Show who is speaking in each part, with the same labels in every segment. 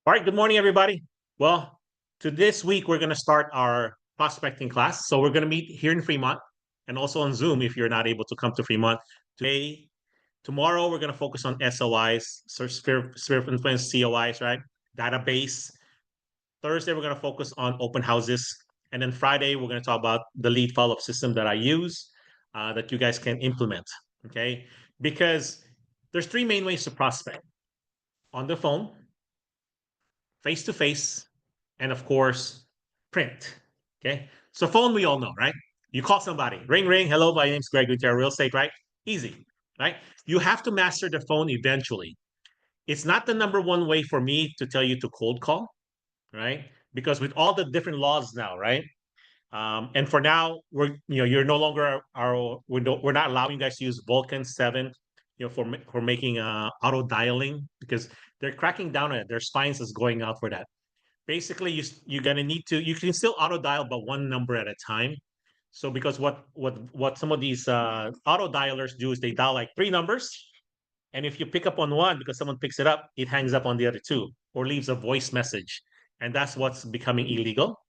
Speaker 1: All right, good morning, everybody. Well, to this week, we're going to start our prospecting class. So we're going to meet here in Fremont and also on Zoom if you're not able to come to Fremont. Tomorrow, we're going to focus on SOIs, so sphere of influence, COIs, right? Database. Thursday, we're going to focus on open houses. And then Friday, we're going to talk about the lead follow-up system that I use that you guys can implement, okay? Because there's three main ways to prospect: on the phone, face to face, and of course, print. Okay. So phone, we all know, right? You call somebody, ring, ring. Hello, my name's Greg Gutierrez, real estate, right? Easy, right? You have to master the phone eventually. It's not the number one way for me to tell you to cold call, right? Because with all the different laws now, right? And for now, you're no longer we're not allowing you guys to use Vulcan 7, for making auto dialing because they're cracking down on it. Their spines is going out for that. Basically, you're gonna need to you can still auto dial but one number at a time. So because what some of these auto dialers do is they dial like three numbers, and if you pick up on one because someone picks it up, it hangs up on the other two or leaves a voice message, and that's what's becoming illegal,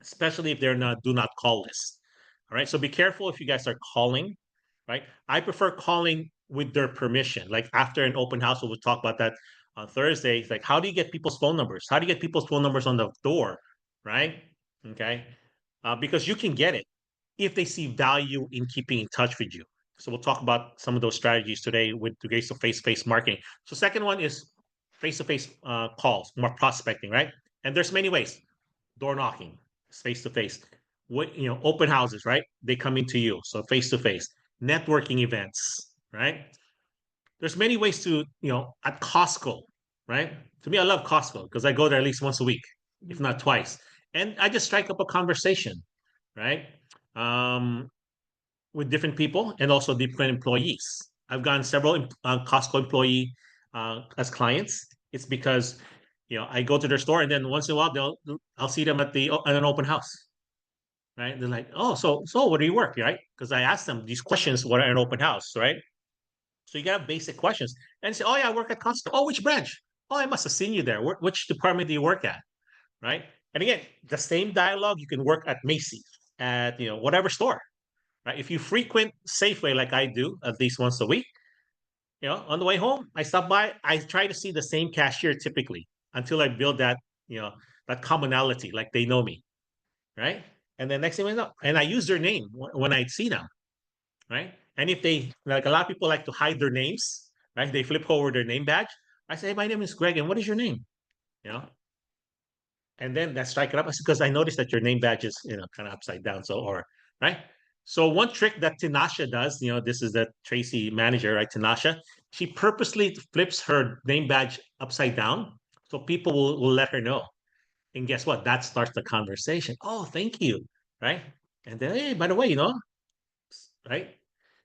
Speaker 1: especially if they're not do not call list. All right, so be careful if you guys are calling. Right, I prefer calling with their permission. Like after an open house, we'll talk about that on Thursday. It's like, how do you get people's phone numbers? How do you get people's phone numbers on the door? Right? Okay, because you can get it if they see value in keeping in touch with you. So we'll talk about some of those strategies today with regards to face-to-face marketing. So second one is face-to-face calls, more prospecting, right? And there's many ways. Door knocking, face to face. What open houses, right? They come into you, so face to face. Networking events, right? There's many ways to at Costco, right? To me, I love Costco because I go there at least once a week, if not twice, and I just strike up a conversation, right? Um, with different people and also different employees. I've gotten several Costco employee as clients. It's because I go to their store and then once in a while I'll see them at an open house, right? They're like, oh, so where do you work, right? Because I asked them these questions what are an open house, right? So you got basic questions and say, oh yeah, I work at Costco. Oh, which branch? Oh, I must have seen you there. Which department do you work at, right? And again, the same dialogue you can work at Macy's, at whatever store, right? If you frequent Safeway like I do at least once a week, on the way home, I stop by, I try to see the same cashier typically until I build you know, that commonality, like they know me, right? And then next thing I know, and I use their name when I see them, right? And if they like a lot of people like to hide their names, right? They flip over their name badge. I say, hey, my name is Greg, and what is your name? You know, and then that strike it up because I noticed that your name badge is kind of upside down. So or right. So one trick that Tinasha does, this is the Tracy manager, right? Tinasha, she purposely flips her name badge upside down so people will let her know. And guess what? That starts the conversation. Oh, thank you, right? And then, hey, by the way, right?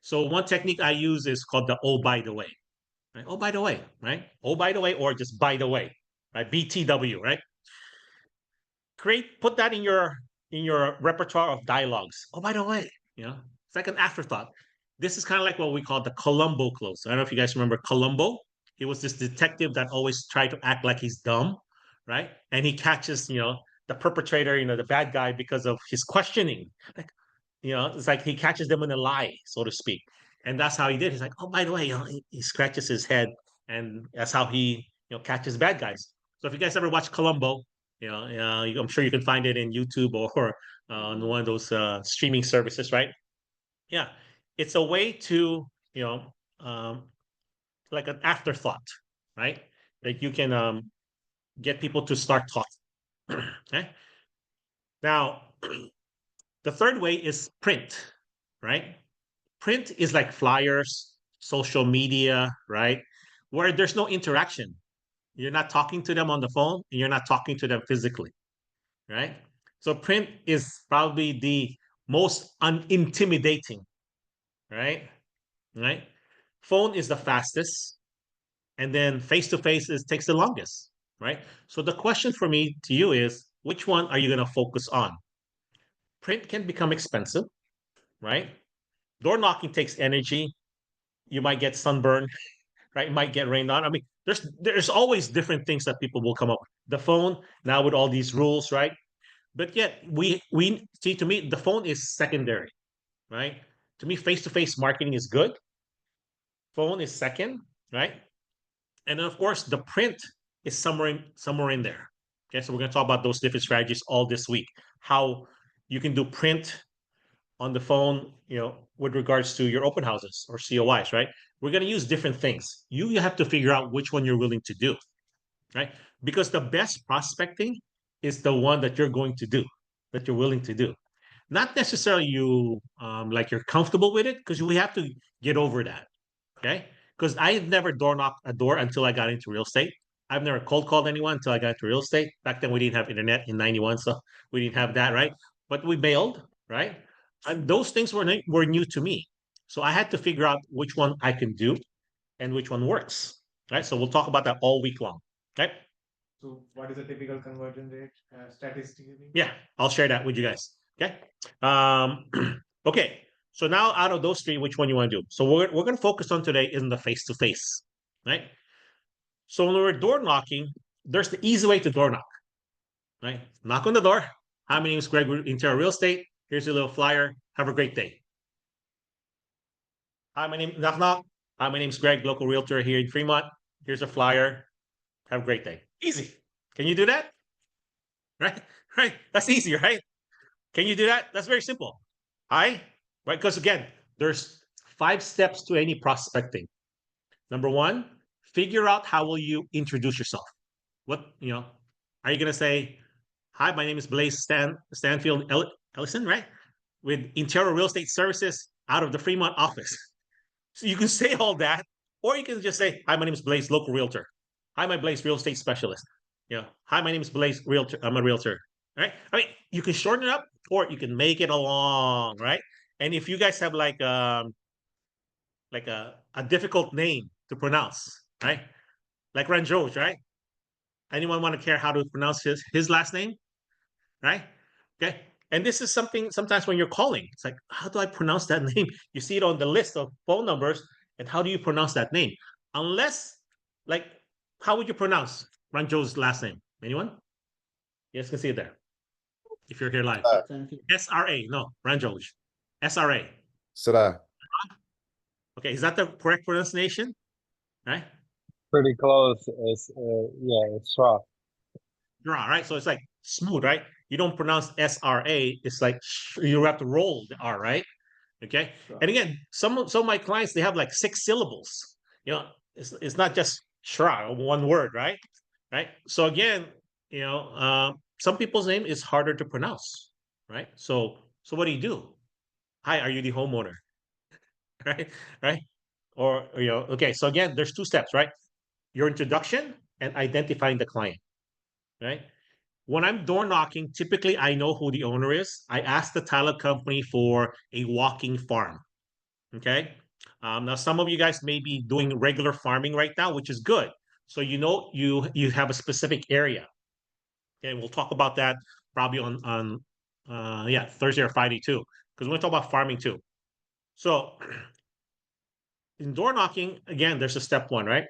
Speaker 1: So one technique I use is called the "oh by the way," right? Oh by the way, right? Oh by the way, or just by the way, right? BTW, right? Put that in your repertoire of dialogues. Oh, by the way, it's like an afterthought. This is kind of like what we call the Columbo close. I don't know if you guys remember Columbo. He was this detective that always tried to act like he's dumb, right? And he catches, the perpetrator, the bad guy because of his questioning. Like, it's like he catches them in a lie, so to speak. And that's how he did. He's like, oh, by the way, he scratches his head, and that's how he, catches bad guys. So if you guys ever watch Columbo, I'm sure you can find it in YouTube or on one of those streaming services, right? Yeah, it's a way to, you know, um, like an afterthought, right? That you can get people to start talking. Okay. Now, the third way is print, right? Print is like flyers, social media, right? Where there's no interaction. You're not talking to them on the phone and you're not talking to them physically, right? So print is probably the most unintimidating, right? Right? Phone is the fastest, and then face to face is takes the longest, right? So the question for me to you is, which one are you going to focus on? Print can become expensive, right? Door knocking takes energy. You might get sunburn, right? You might get rained on. I mean, there's always different things that people will come up with. The phone now with all these rules, right? But yet we see, to me the phone is secondary, right? To me, face-to-face marketing is good. Phone is second, right? And then of course the print is somewhere in there. Okay, so we're going to talk about those different strategies all this week. How you can do print on the phone, with regards to your open houses or COIs, right? We're going to use different things. You have to figure out which one you're willing to do, right? Because the best prospecting is the one that you're going to do, that you're willing to do. Not necessarily you like you're comfortable with it, because we have to get over that. Okay. Because I've never door knocked a door until I got into real estate. I've never cold called anyone until I got into real estate. Back then we didn't have internet in 91, so we didn't have that, right? But we mailed, right? And those things were new to me. So I had to figure out which one I can do and which one works. Right. So we'll talk about that all week long. Okay.
Speaker 2: So what is the typical conversion rate statistically?
Speaker 1: Yeah, I'll share that with you guys. Okay. Um, okay. So now out of those three, which one you want to do? So we're going to focus on today in the face to face, right? So when we're door knocking, there's the easy way to door knock, right? Knock on the door. Hi, my name is Greg, Interior Real Estate. Here's a little flyer. Have a great day. Hi, my name knock knock. Hi, my name is Greg, local realtor here in Fremont. Here's a flyer. Have a great day. Easy. Can you do that? Right? Right. That's easy, right? Can you do that? That's very simple. Hi, right? Because again, there's 5 steps to any prospecting. Number one, figure out how will you introduce yourself. What are you gonna say? Hi, my name is Blaze Stanfield Ellison, right? With Interior Real Estate Services out of the Fremont office. So you can say all that, or you can just say, "Hi, my name is Blaze, local realtor. Hi, my Blaze real estate specialist. Hi, my name is Blaze, realtor. I'm a realtor." Right? I mean, you can shorten it up, or you can make it a long, right? And if you guys have like a difficult name to pronounce, right? Like Ranjoj, right? Anyone want to care how to pronounce his last name, right? Okay. And this is something sometimes when you're calling, it's like, how do I pronounce that name? You see it on the list of phone numbers, and how do you pronounce that name? Unless, like, how would you pronounce Ranjo's last name? Anyone? Yes, can see it there. If you're here live, SRA. No, Ranjoj. SRA.
Speaker 3: Será
Speaker 1: Okay, is that the correct pronunciation? Right?
Speaker 4: Pretty close. Yeah, it's rough.
Speaker 1: Draw, right? So it's like smooth, right? You don't pronounce SRA. It's like you have to roll the R, right? Okay.
Speaker 2: Sure.
Speaker 1: And again, some of my clients, they have like 6 syllables. It's not just shra, one word, right? Right. So again, some people's name is harder to pronounce, right? So what do? Hi, are you the homeowner? Right. Right. Or okay. So again, there's 2 steps, right? Your introduction and identifying the client, right? When I'm door knocking, typically I know who the owner is. I ask the title company for a walking farm. Okay. Now some of you guys may be doing regular farming right now, which is good. So you have a specific area. Okay, we'll talk about that probably on Thursday or Friday too, because we're going to talk about farming too. So in door knocking, again, there's a step one, right?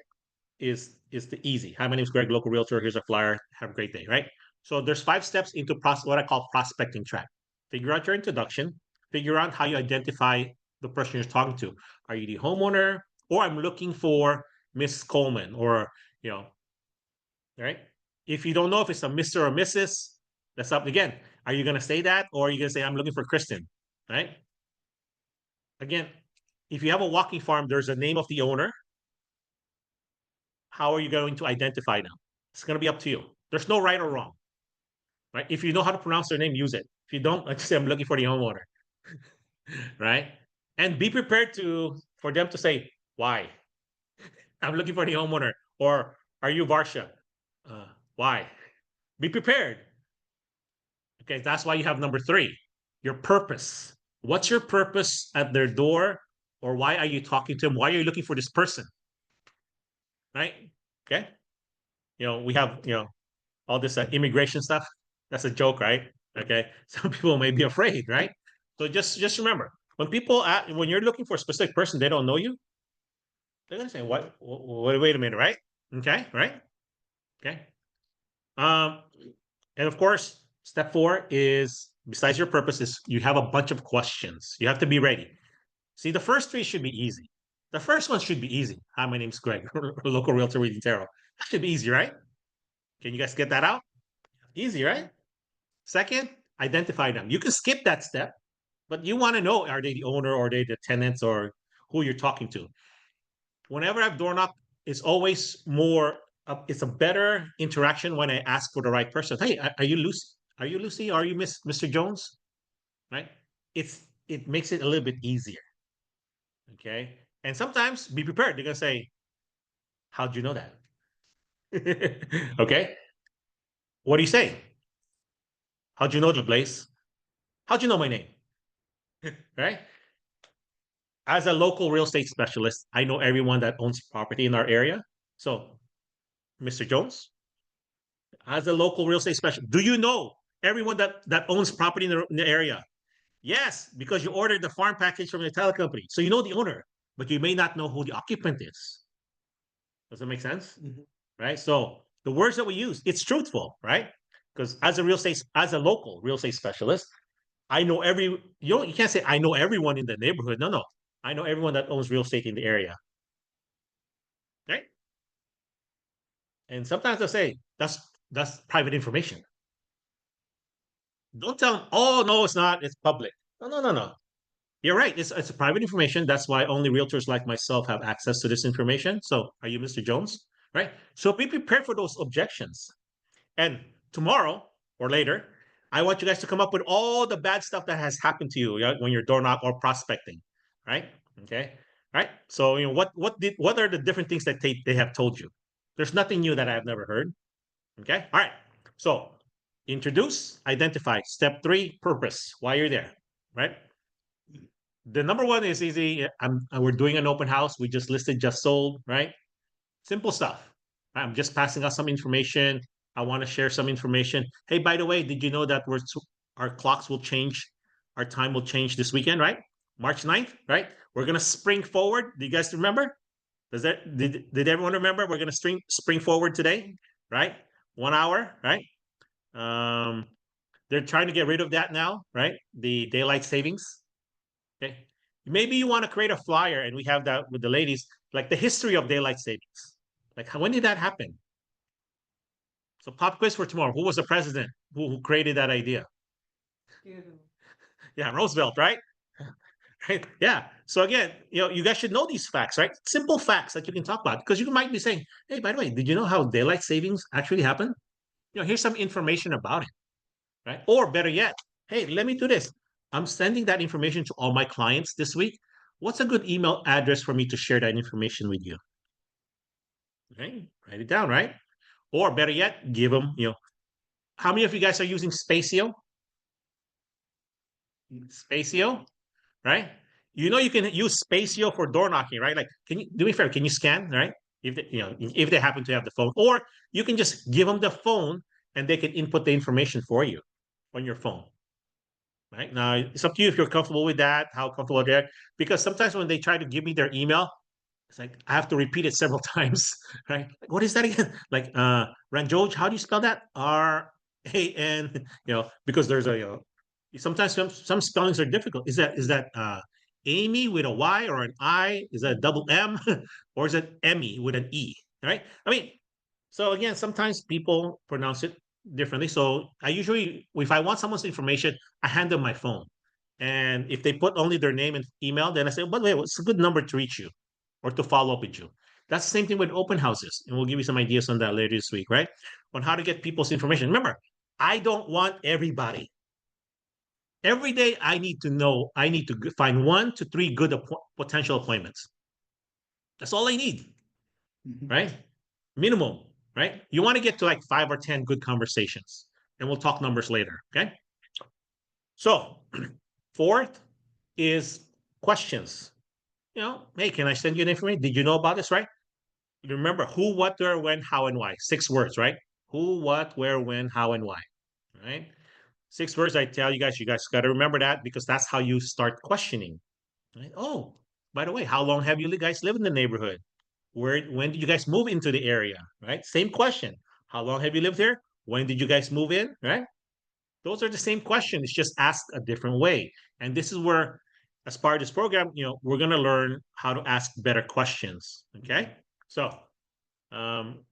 Speaker 1: Is the easy. Hi, my name is Greg, local realtor. Here's a flyer. Have a great day, right? So there's 5 steps into what I call prospecting track. Figure out your introduction. Figure out how you identify the person you're talking to. Are you the homeowner, or I'm looking for Miss Coleman, or right? If you don't know if it's a Mr. or Mrs., that's up again. Are you gonna say that, or are you gonna say I'm looking for Kristen, right? Again, if you have a walking farm, there's a name of the owner. How are you going to identify them? It's going to be up to you. There's no right or wrong, right? If you know how to pronounce their name, use it. If you don't, like I say, I'm looking for the homeowner, right? And be prepared for them to say why. I'm looking for the homeowner, or are you Varsha? Why? Be prepared. Okay, that's why you have number 3, your purpose. What's your purpose at their door, or why are you talking to them? Why are you looking for this person? Right? Okay. We have all this immigration stuff. That's a joke, right? Okay, some people may be afraid, right? So just remember, when you're looking for a specific person, they don't know you. They're gonna say, "What? Wait a minute, right? Okay, right? Okay. And of course, step 4 is besides your purposes, you have a bunch of questions. You have to be ready. See, the first 3 should be easy. The first one should be easy. Hi, my name's Greg, local realtor reading tarot. That should be easy, right? Can you guys get that out? Easy, right? Second, identify them. You can skip that step, but you want to know, are they the owner or are they the tenants or who you're talking to? Whenever I've door knocked, it's always more, it's a better interaction when I ask for the right person. Hey, are you Lucy? Are you Lucy? Are you Mr. Jones? Right? It makes it a little bit easier. Okay. And sometimes be prepared. They're gonna say, how'd you know that? Okay. What do you say? How'd you know the place? How'd you know my name? Right? As a local real estate specialist, I know everyone that owns property in our area. So, Mr. Jones, as a local real estate specialist, do you know everyone that owns property in the area? Yes, because you ordered the farm package from the title company. So you know the owner, but you may not know who the occupant is. Does that make sense? Right? So the words that we use, it's truthful, right? Because as a local real estate specialist, I know you can't say I know everyone in the neighborhood. No. I know everyone that owns real estate in the area. Right? And sometimes I say that's private information. Don't tell them, oh no, it's not, it's public. No. You're right. It's a private information. That's why only realtors like myself have access to this information. So are you Mr. Jones? Right? So be prepared for those objections. And tomorrow or later, I want you guys to come up with all the bad stuff that has happened to you when you're door knock or prospecting. Right? Okay. Right. So what are the different things that they have told you? There's nothing new that I've never heard. Okay. All right. So introduce, identify. Step 3, purpose. Why you're there. Right? The number 1 is easy. We're doing an open house. We just listed, just sold, right? Simple stuff. I'm just passing out some information. I want to share some information. Hey, by the way, did you know that our clocks will change? Our time will change this weekend, right? March 9th, right? We're gonna spring forward. Do you guys remember? Did everyone remember? We're gonna spring forward today, right? 1 hour, right? They're trying to get rid of that now, right? The daylight savings. Okay. Maybe you want to create a flyer and we have that with the ladies, like the history of daylight savings. Like, when did that happen? So, pop quiz for tomorrow. Who was the president who created that idea? Yeah, Roosevelt, right? Right. Yeah. So again, you guys should know these facts, right? Simple facts that you can talk about because you might be saying, "Hey, by the way, did you know how daylight savings actually happened? Here's some information about it, right? Or better yet, hey, let me do this. I'm sending that information to all my clients this week. What's a good email address for me to share that information with you? Okay, write it down, right? Or better yet, give them, how many of you guys are using Spacio? Spacio, right? You can use Spacio for door knocking, right? Like, can you do me a favor? Can you scan, right? If they happen to have the phone, or you can just give them the phone and they can input the information for you on your phone. Right now, it's up to you if you're comfortable with that, how comfortable they're. Because sometimes when they try to give me their email, it's like I have to repeat it several times, right? Like, what is that again? Like Ranjoj, how do you spell that? RAN, because there's sometimes some spellings are difficult. Is that Amy with a Y or an I? Is that a double M? Or is it Emmy with an E? Right? I mean, so again, sometimes people pronounce it differently. So I usually, if I want someone's information, I hand them my phone. And if they put only their name and email, then I say, by the way, what's a good number to reach you or to follow up with you? That's the same thing with open houses. And we'll give you some ideas on that later this week, right? On how to get people's information. Remember, I don't want everybody. Every day I need to find 1 to 3 good potential appointments. That's all I need, right? Minimum, right? You want to get to like 5 or 10 good conversations, and we'll talk numbers later, okay? So, 4th is questions. Hey, can I send you the information? Did you know about this, right? You remember who, what, where, when, how, and why. 6 words, right? Who, what, where, when, how, and why, right? 6 words I tell you guys got to remember that because that's how you start questioning, right? Oh, by the way, how long have you guys lived in the neighborhood? when did you guys move into the area, right? Same question. How long have you lived here? When did you guys move in, right? Those are the same questions, it's just asked a different way. And this is where, as part of this program, we're going to learn how to ask better questions. Okay. Um,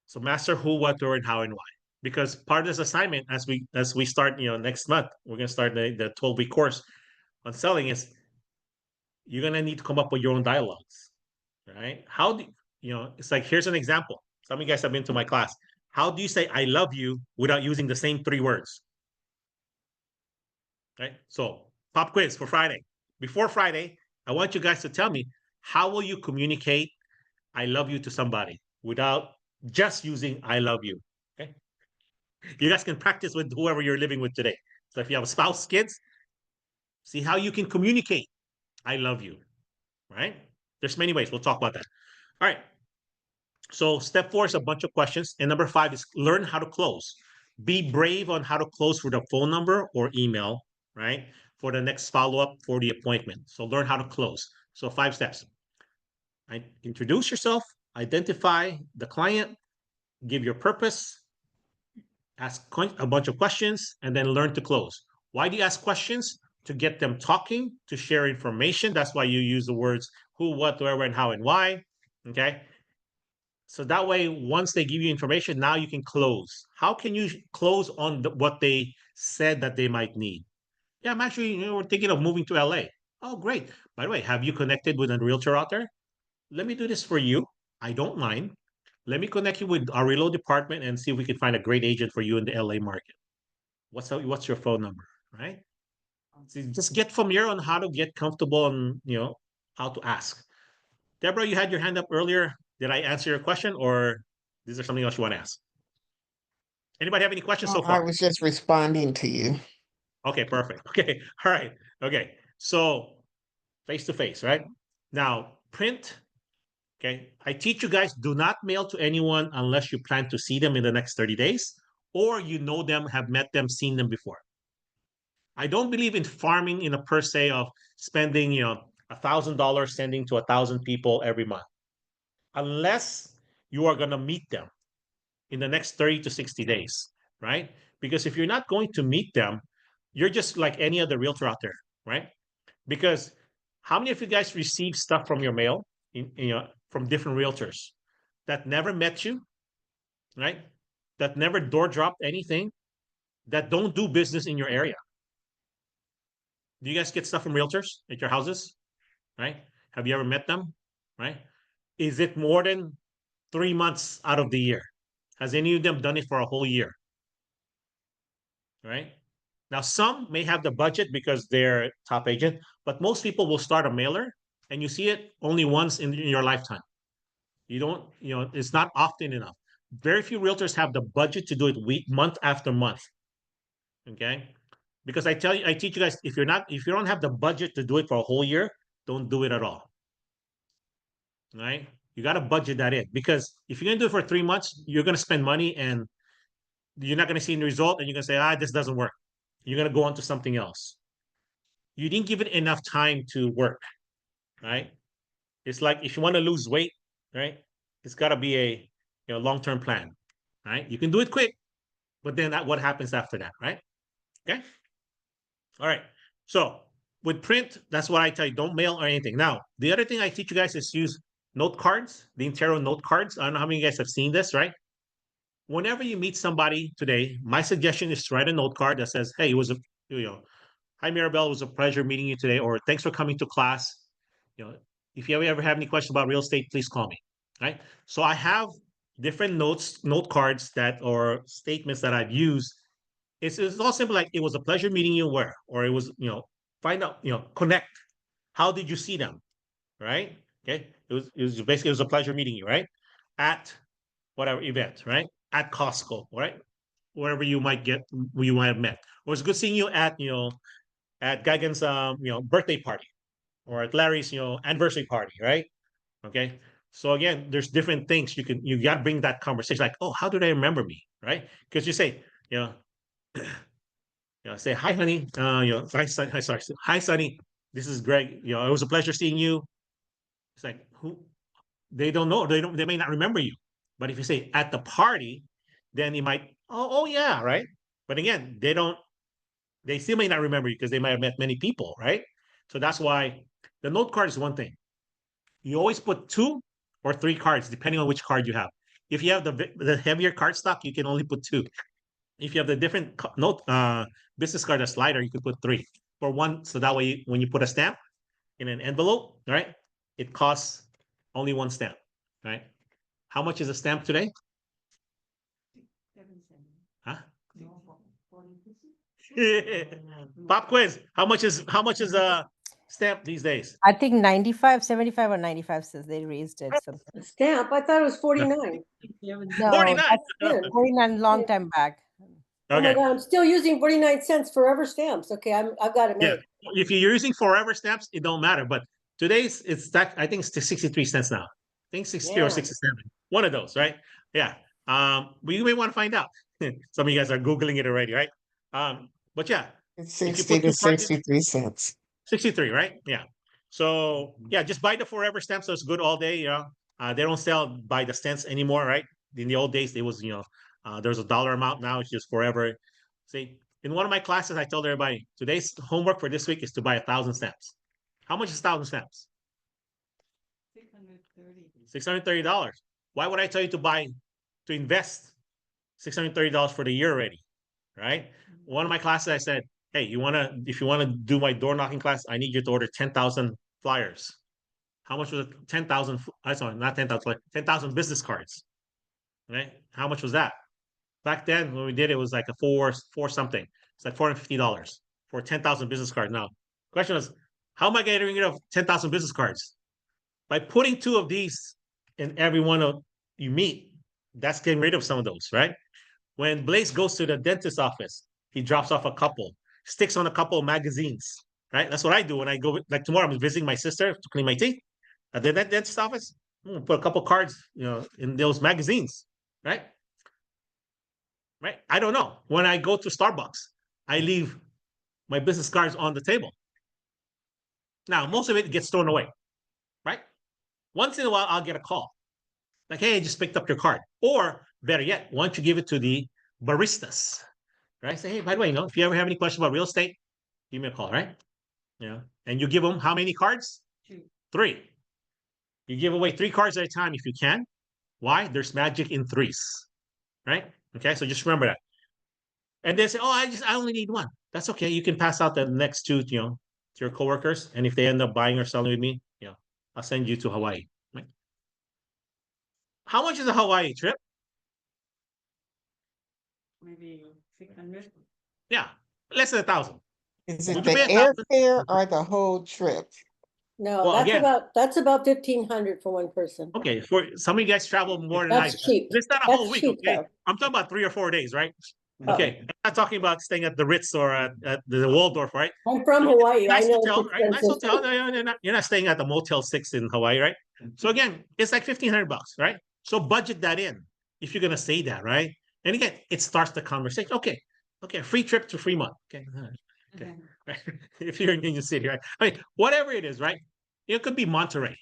Speaker 1: so master who, what, where, and how, and why. Because part of this assignment, as we start, next month, we're going to start the 12-week course on selling is you're going to need to come up with your own dialogues, right? How do it's like, here's an example. Some of you guys have been to my class. How do you say I love you without using the same 3 words? Right? So pop quiz for Friday. Before Friday, I want you guys to tell me, how will you communicate I love you to somebody without just using I love you? Okay. You guys can practice with whoever you're living with today. So if you have a spouse, kids, see how you can communicate I love you, right? There's many ways. We'll talk about that. All right. So step 4 is a bunch of questions. And number 5 is learn how to close. Be brave on how to close with a phone number or email, right? For the next follow-up for the appointment. So learn how to close. So 5 steps. Introduce yourself, identify the client, give your purpose, ask a bunch of questions, and then learn to close. Why do you ask questions? To get them talking, to share information. That's why you use the words who, what, where, when, how, and why. Okay. So that way, once they give you information, now you can close. How can you close on what they said that they might need? Yeah, I'm actually, we're thinking of moving to LA. Oh, great. By the way, have you connected with a realtor out there? Let me do this for you. I don't mind. Let me connect you with our reload department and see if we can find a great agent for you in the LA market. What's your phone number, right? So just get familiar on how to get comfortable and how to ask. Deborah, you had your hand up earlier. Did I answer your question, or is there something else you want to ask? Anybody have any questions so
Speaker 3: I
Speaker 1: far?
Speaker 3: was just responding to you.
Speaker 1: Okay, perfect. Okay, all right. Okay, so face to face, right? Now, print. Okay, I teach you guys, do not mail to anyone unless you plan to see them in the next 30 days or you know them, have met them, seen them before. I don't believe in farming in a per se of spending, $1,000 sending to 1,000 people every month, unless you are going to meet them in the next 30 to 60 days, right? Because if you're not going to meet them, you're just like any other realtor out there, right? Because how many of you guys receive stuff from your mail, from different realtors that never met you, right? That never door dropped anything, that don't do business in your area? Do you guys get stuff from realtors at your houses, right? Have you ever met them, right? Is it more than 3 months out of the year? Has any of them done it for a whole year? Right? Now, some may have the budget because they're top agent, but most people will start a mailer and you see it only once in your lifetime. You don't, it's not often enough. Very few realtors have the budget to do it month after month. Okay. Because I teach you guys, if you don't have the budget to do it for a whole year, don't do it at all. Right? You got to budget that in, because if you're going to do it for 3 months, you're going to spend money and you're not going to see the result, and you're going to say, this doesn't work. You're going to go on to something else. You didn't give it enough time to work, right? It's like if you want to lose weight, right? It's got to be a long-term plan, right? You can do it quick, but then what happens after that, right? Okay. All right. So with print, that's what I tell you. Don't mail or anything. Now, the other thing I teach you guys is use note cards, the Intero note cards. I don't know how many of you guys have seen this, right? Whenever you meet somebody today, my suggestion is to write a note card that says, hey, it was hi Maribel, it was a pleasure meeting you today, or thanks for coming to class. If you ever have any questions about real estate, please call me. Right. So I have different note cards or statements that I've used. It's all simple, like it was a pleasure meeting you where, or it was, find out, connect. How did you see them? Right. Okay. It was a pleasure meeting you, right? At whatever event, right? At Costco, right? Wherever you might have met. Or it's good seeing you at, at Gagan's, birthday party, or at Larry's, anniversary party, right? Okay. So again, there's different things you got to bring that conversation. Like, oh, how do they remember me, right? Because you say, say hi, honey. Hi, Sonny. This is Greg. It was a pleasure seeing you. It's like, who? they don't know. They may not remember you. But if you say at the party, then you might, oh yeah, right? But again, they still may not remember you because they might have met many people, right? So that's why the note card is one thing. You always put 2 or 3 cards, depending on which card you have. If you have the heavier card stock, you can only put 2. If you have the different note business card that's lighter, you can put 3 for one. So that way, when you put a stamp in an envelope, right, it costs only 1 stamp, right? How much is a stamp today? Huh? Pop quiz. How much is a stamp these days?
Speaker 5: I think 95, 75 or 95 says they raised it. So.
Speaker 6: A stamp, I thought it was 49.
Speaker 5: No,
Speaker 1: 49.
Speaker 5: that's 49 long time back.
Speaker 6: Oh my
Speaker 1: Okay.
Speaker 6: God, I'm still using 49 cents forever stamps. Okay, I've got it
Speaker 1: Yeah.
Speaker 6: made.
Speaker 1: If you're using forever stamps, it don't matter. But today's it's that I think it's 63 cents now. I think 60 or
Speaker 6: Yeah.
Speaker 1: 67. One of those, right? Yeah. We may want to find out. Some of you guys are Googling it already, right? But yeah,
Speaker 3: It's
Speaker 1: If you
Speaker 3: 60
Speaker 1: put
Speaker 3: to
Speaker 1: 2 cards in-
Speaker 3: 63 cents.
Speaker 1: 63, right? Yeah. So yeah, just buy the forever stamps. So it's good all day. You know, they don't sell by the cents anymore, right? In the old days, it was there's a dollar amount. Now it's just forever. See, in one of my classes, I told everybody today's homework for this week is to buy 1,000 stamps. How much is 1,000 stamps? $630. Why would I tell you to invest $630 for the year already? Right? One of my classes, I said, hey, if you wanna do my door knocking class, I need you to order 10,000 flyers. How much was it? 10,000. Sorry, not 10,000. Like 10,000 business cards. Right? How much was that? Back then, when we did it, was like a four something. It's like $450 for 10,000 business cards. Now, question is, how am I getting rid of 10,000 business cards? By putting 2 of these in every one of you meet, that's getting rid of some of those, right? When Blaze goes to the dentist's office, he drops off a couple, sticks on a couple of magazines, right? That's what I do when I go. Like tomorrow, I'm visiting my sister to clean my teeth at the dentist's office. Put a couple cards, in those magazines, right? Right? I don't know. When I go to Starbucks, I leave my business cards on the table. Now, most of it gets thrown away, right? Once in a while, I'll get a call. Like, hey, I just picked up your card. Or better yet, why don't you give it to the baristas, right? Say, hey, by the way, if you ever have any questions about real estate, give me a call, right? And you give them how many cards? 3. You give away 3 cards at a time if you can. Why? There's magic in 3s, right? Okay, so just remember that. And they say, oh, I only need 1. That's okay. You can pass out the next 2, to your coworkers. And if they end up buying or selling with me, I'll send you to Hawaii. Right? How much is a Hawaii trip?
Speaker 7: Maybe 600.
Speaker 1: Yeah, less than 1,000.
Speaker 3: Is it
Speaker 1: Would
Speaker 3: the
Speaker 1: you pay 1,000?
Speaker 3: airfare or the whole trip?
Speaker 6: No,
Speaker 1: Well,
Speaker 6: that's
Speaker 1: again-
Speaker 6: about 1,500 for one person.
Speaker 1: Okay, for some of you guys travel more than I.
Speaker 6: That's cheap.
Speaker 1: It's not a
Speaker 6: That's
Speaker 1: whole week,
Speaker 6: cheap,
Speaker 1: okay?
Speaker 6: though.
Speaker 1: I'm talking about 3 or 4 days, right?
Speaker 6: Oh.
Speaker 1: Okay, I'm not talking about staying at the Ritz or at the Waldorf, right?
Speaker 6: I'm from
Speaker 1: So,
Speaker 6: Hawaii. I
Speaker 1: Nice
Speaker 6: know
Speaker 1: hotel,
Speaker 6: it's
Speaker 1: right? Nice
Speaker 6: expensive.
Speaker 1: hotel. No, you're not staying at the Motel 6 in Hawaii, right? So again, it's like $1,500, right? So budget that in if you're gonna say that, right? And again, it starts the conversation. Okay, free trip to Fremont. Okay, okay. Right? If you're in Union City, right? I mean, whatever it is, right? It could be Monterey,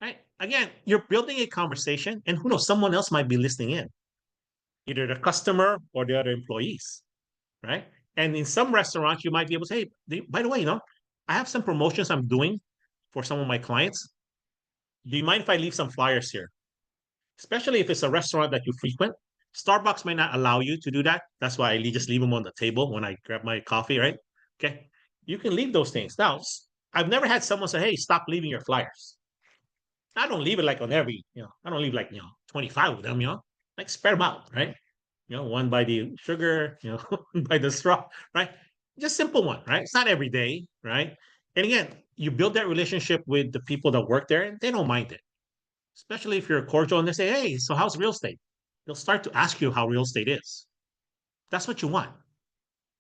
Speaker 1: right? Again, you're building a conversation, and who knows, someone else might be listening in, either the customer or the other employees, right? And in some restaurants, you might be able to say, hey, by the way, I have some promotions I'm doing for some of my clients. Do you mind if I leave some flyers here? Especially if it's a restaurant that you frequent. Starbucks may not allow you to do that. That's why I just leave them on the table when I grab my coffee, right? Okay. You can leave those things. Now, I've never had someone say, hey, stop leaving your flyers. I don't leave it like on every, I don't leave like, 25 of them, like spread them out, right? One by the sugar, by the straw, right? Just simple one, right? It's not every day, right? And again, you build that relationship with the people that work there and they don't mind it. Especially if you're cordial and they say, hey, so how's real estate? They'll start to ask you how real estate is. That's what you want,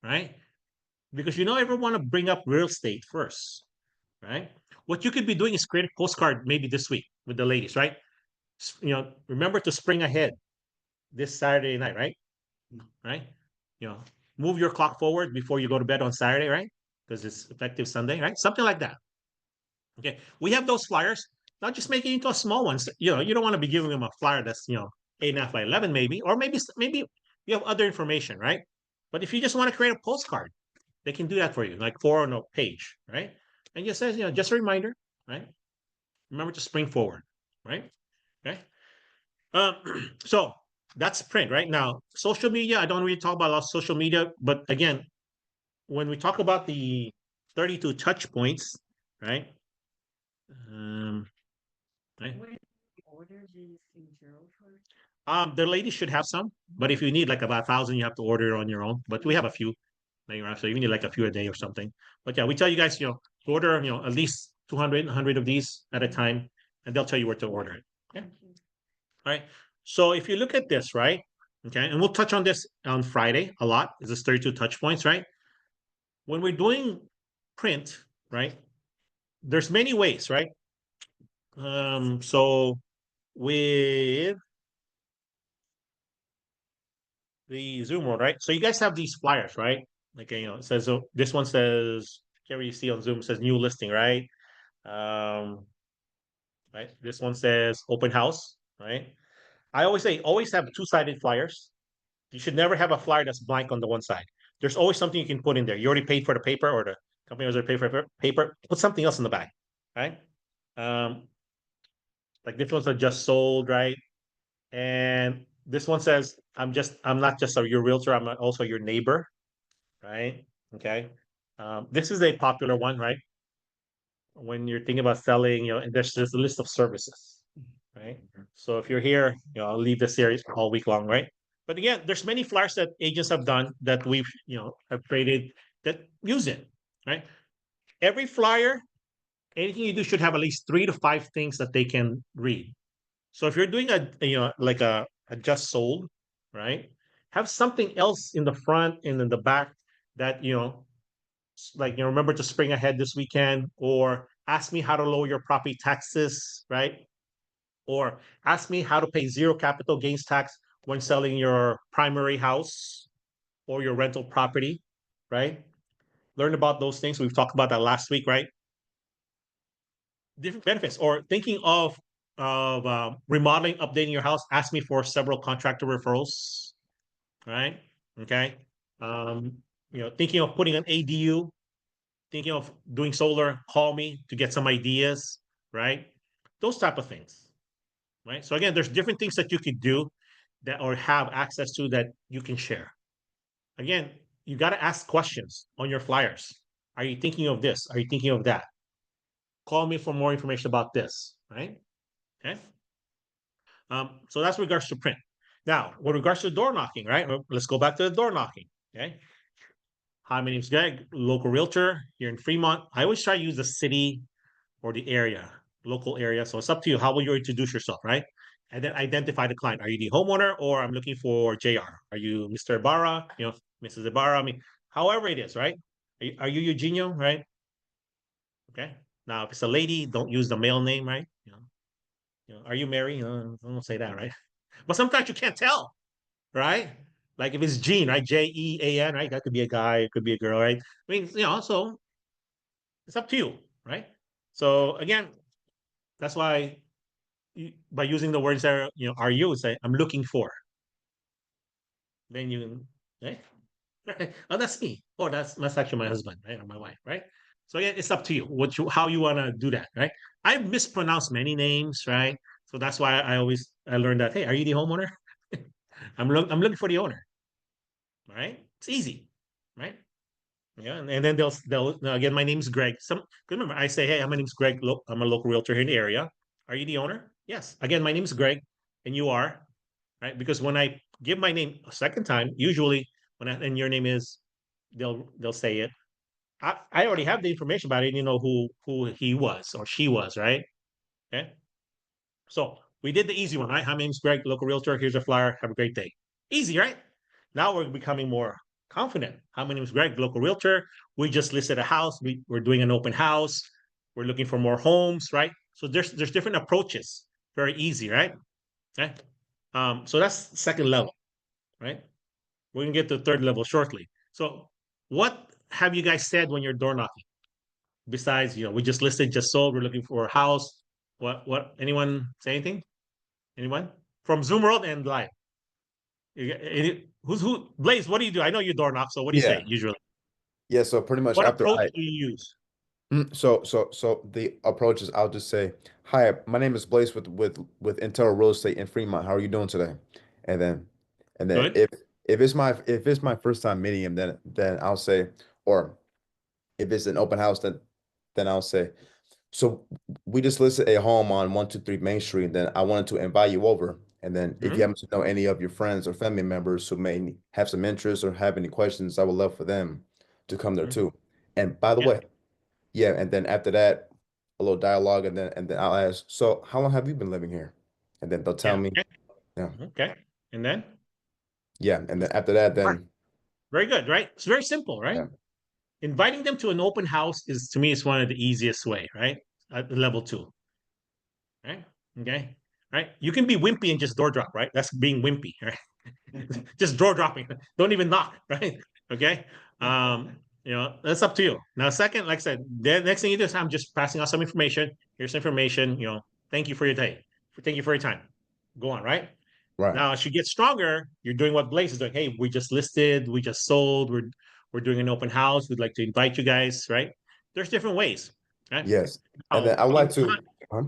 Speaker 1: right? Because everyone want to bring up real estate first, right? What you could be doing is create a postcard maybe this week with the ladies, right? Remember to spring ahead this Saturday night, right? Right? Move your clock forward before you go to bed on Saturday, right? Because it's effective Sunday, right? Something like that. Okay, we have those flyers. Now just make it into a small one. So, you know, you don't want to be giving them a flyer that's, 8.5 by 11 maybe, or maybe you have other information, right? But if you just want to create a postcard, they can do that for you, like 4 on a page, right? And just says, just a reminder, right? Remember to spring forward, right? Okay. So that's print, right? Now, social media, I don't really talk about a lot of social media, but again, when we talk about the 32 touch points, right? Right.
Speaker 7: When you order these in Gerald for?
Speaker 1: The ladies should have some, but if you need like about 1,000, you have to order it on your own. But we have a few laying around, so you need like a few a day or something. But yeah, we tell you guys, to order, at least 200, 100 of these at a time, and they'll tell you where to order it. Okay.
Speaker 7: Thank you.
Speaker 1: All right. So if you look at this, right? Okay, and we'll touch on this on Friday a lot. Is this 32 touch points, right? When we're doing print, right? There's many ways, right? So with the Zoom world, right? So you guys have these flyers, right? Like, it says, this one says, can't really see on Zoom, says new listing, right? Right. This one says open house, right? I always say, always have two-sided flyers. You should never have a flyer that's blank on the one side. There's always something you can put in there. You already paid for the paper, or the company was already paid for paper. Put something else in the back, right? Like this one's just sold, right? And this one says, I'm not just your realtor, I'm also your neighbor, right? Okay. This is a popular one, right? When you're thinking about selling, and there's a list of services, right? So if you're here, I'll leave the series all week long, right? But again, there's many flyers that agents have done that we've, have created that use it, right? Every flyer, anything you do should have at least 3 to 5 things that they can read. So if you're doing like a just sold, right? Have something else in the front and in the back that, like, remember to spring ahead this weekend, or ask me how to lower your property taxes, right? Or ask me how to pay zero capital gains tax when selling your primary house or your rental property, right? Learn about those things. We've talked about that last week, right? Different benefits, or thinking of remodeling, updating your house. Ask me for several contractor referrals, right? Okay. Thinking of putting an ADU, thinking of doing solar, call me to get some ideas, right? Those type of things, right? So again, there's different things that you could do that, or have access to, that you can share. Again, you got to ask questions on your flyers. Are you thinking of this? Are you thinking of that? Call me for more information about this, right? Okay. So that's regards to print. Now, with regards to door knocking, right? Let's go back to the door knocking. Okay. Hi, my name is Greg, local realtor here in Fremont. I always try to use the city or the area, local area. So it's up to you. How will you introduce yourself, right? And then identify the client. Are you the homeowner, or I'm looking for JR? Are you Mr. Ibarra? Mrs. Ibarra? I mean, however it is, right? Are you Eugenio, right? Okay. Now, if it's a lady, don't use the male name, right? Are you Mary? Don't say that, right? But sometimes you can't tell, right? Like if it's Jean, right? Jean, right? That could be a guy, it could be a girl, right? I mean, so it's up to you, right? So again, that's why by using the words there, are you, say, I'm looking for. Then you, right? Oh, that's me. Oh, that's actually my husband, right? Or my wife, right? So again, it's up to you how you want to do that, right? I mispronounced many names, right? So that's why I learned that. Hey, are you the homeowner? I'm looking for the owner, right? It's easy, right? Yeah, and then they'll again. My name's Greg. Remember, I say, hey, my name's Greg. Look, I'm a local realtor here in the area. Are you the owner? Yes. Again, my name's Greg, and you are, right? Because when I give my name a second time, usually and your name is, they'll say it. I already have the information about it. You know who he was or she was, right? Okay. So we did the easy one, right? Hi, my name's Greg, local realtor. Here's a flyer. Have a great day. Easy, right? Now we're becoming more confident. Hi, my name is Greg, local realtor. We just listed a house. We're doing an open house. We're looking for more homes, right? So there's different approaches. Very easy, right? Okay. So that's second level, right? We're gonna get to third level shortly. So what have you guys said when you're door knocking? Besides, we just listed, just sold, we're looking for a house. Anyone say anything? Anyone? From Zoom World and live. Who? Blaze, what do you do? I know you door knock, so what do you say
Speaker 8: Yeah.
Speaker 1: usually?
Speaker 8: Yeah, so pretty much
Speaker 1: What
Speaker 8: after
Speaker 1: approach
Speaker 8: I
Speaker 1: do you use?
Speaker 8: so the approach is I'll just say, "Hi, my name is Blaze with Intel Real Estate in Fremont. How are you doing today?" And then
Speaker 1: Good.
Speaker 8: if it's my first time meeting him, then I'll say, or if it's an open house, then I'll say, "So we just listed a home on 123 Main Street, and then I wanted to invite you over. And then if you happen to know any of your friends or family members who may have some interest or have any questions, I would love for them to come there
Speaker 1: Mhm.
Speaker 8: too. And by the
Speaker 1: Yeah.
Speaker 8: way, yeah, and then after that, a little dialogue, and then I'll ask, so how long have you been living here? And then they'll tell
Speaker 1: Yeah.
Speaker 8: me,
Speaker 1: Okay.
Speaker 8: yeah,
Speaker 1: Okay. And then
Speaker 8: yeah, and then after that, then
Speaker 1: very good, right? It's very simple, right?
Speaker 8: yeah,
Speaker 1: Inviting them to an open house is to me is one of the easiest way, right? At level 2. Right? Okay. Right. You can be wimpy and just door drop, right? That's being wimpy, right? Just door dropping. Don't even knock, right? Okay. That's up to you. Now, second, like I said, the next thing you do is I'm just passing out some information. Here's information, thank you for your day. Thank you for your time. Go on, right?
Speaker 8: right,
Speaker 1: Now, as you get stronger, you're doing what Blaze is doing. Hey, we just listed, we just sold, we're doing an open house. We'd like to invite you guys, right? There's different ways, right?
Speaker 8: yes. And
Speaker 1: Now,
Speaker 8: then I would like to, huh?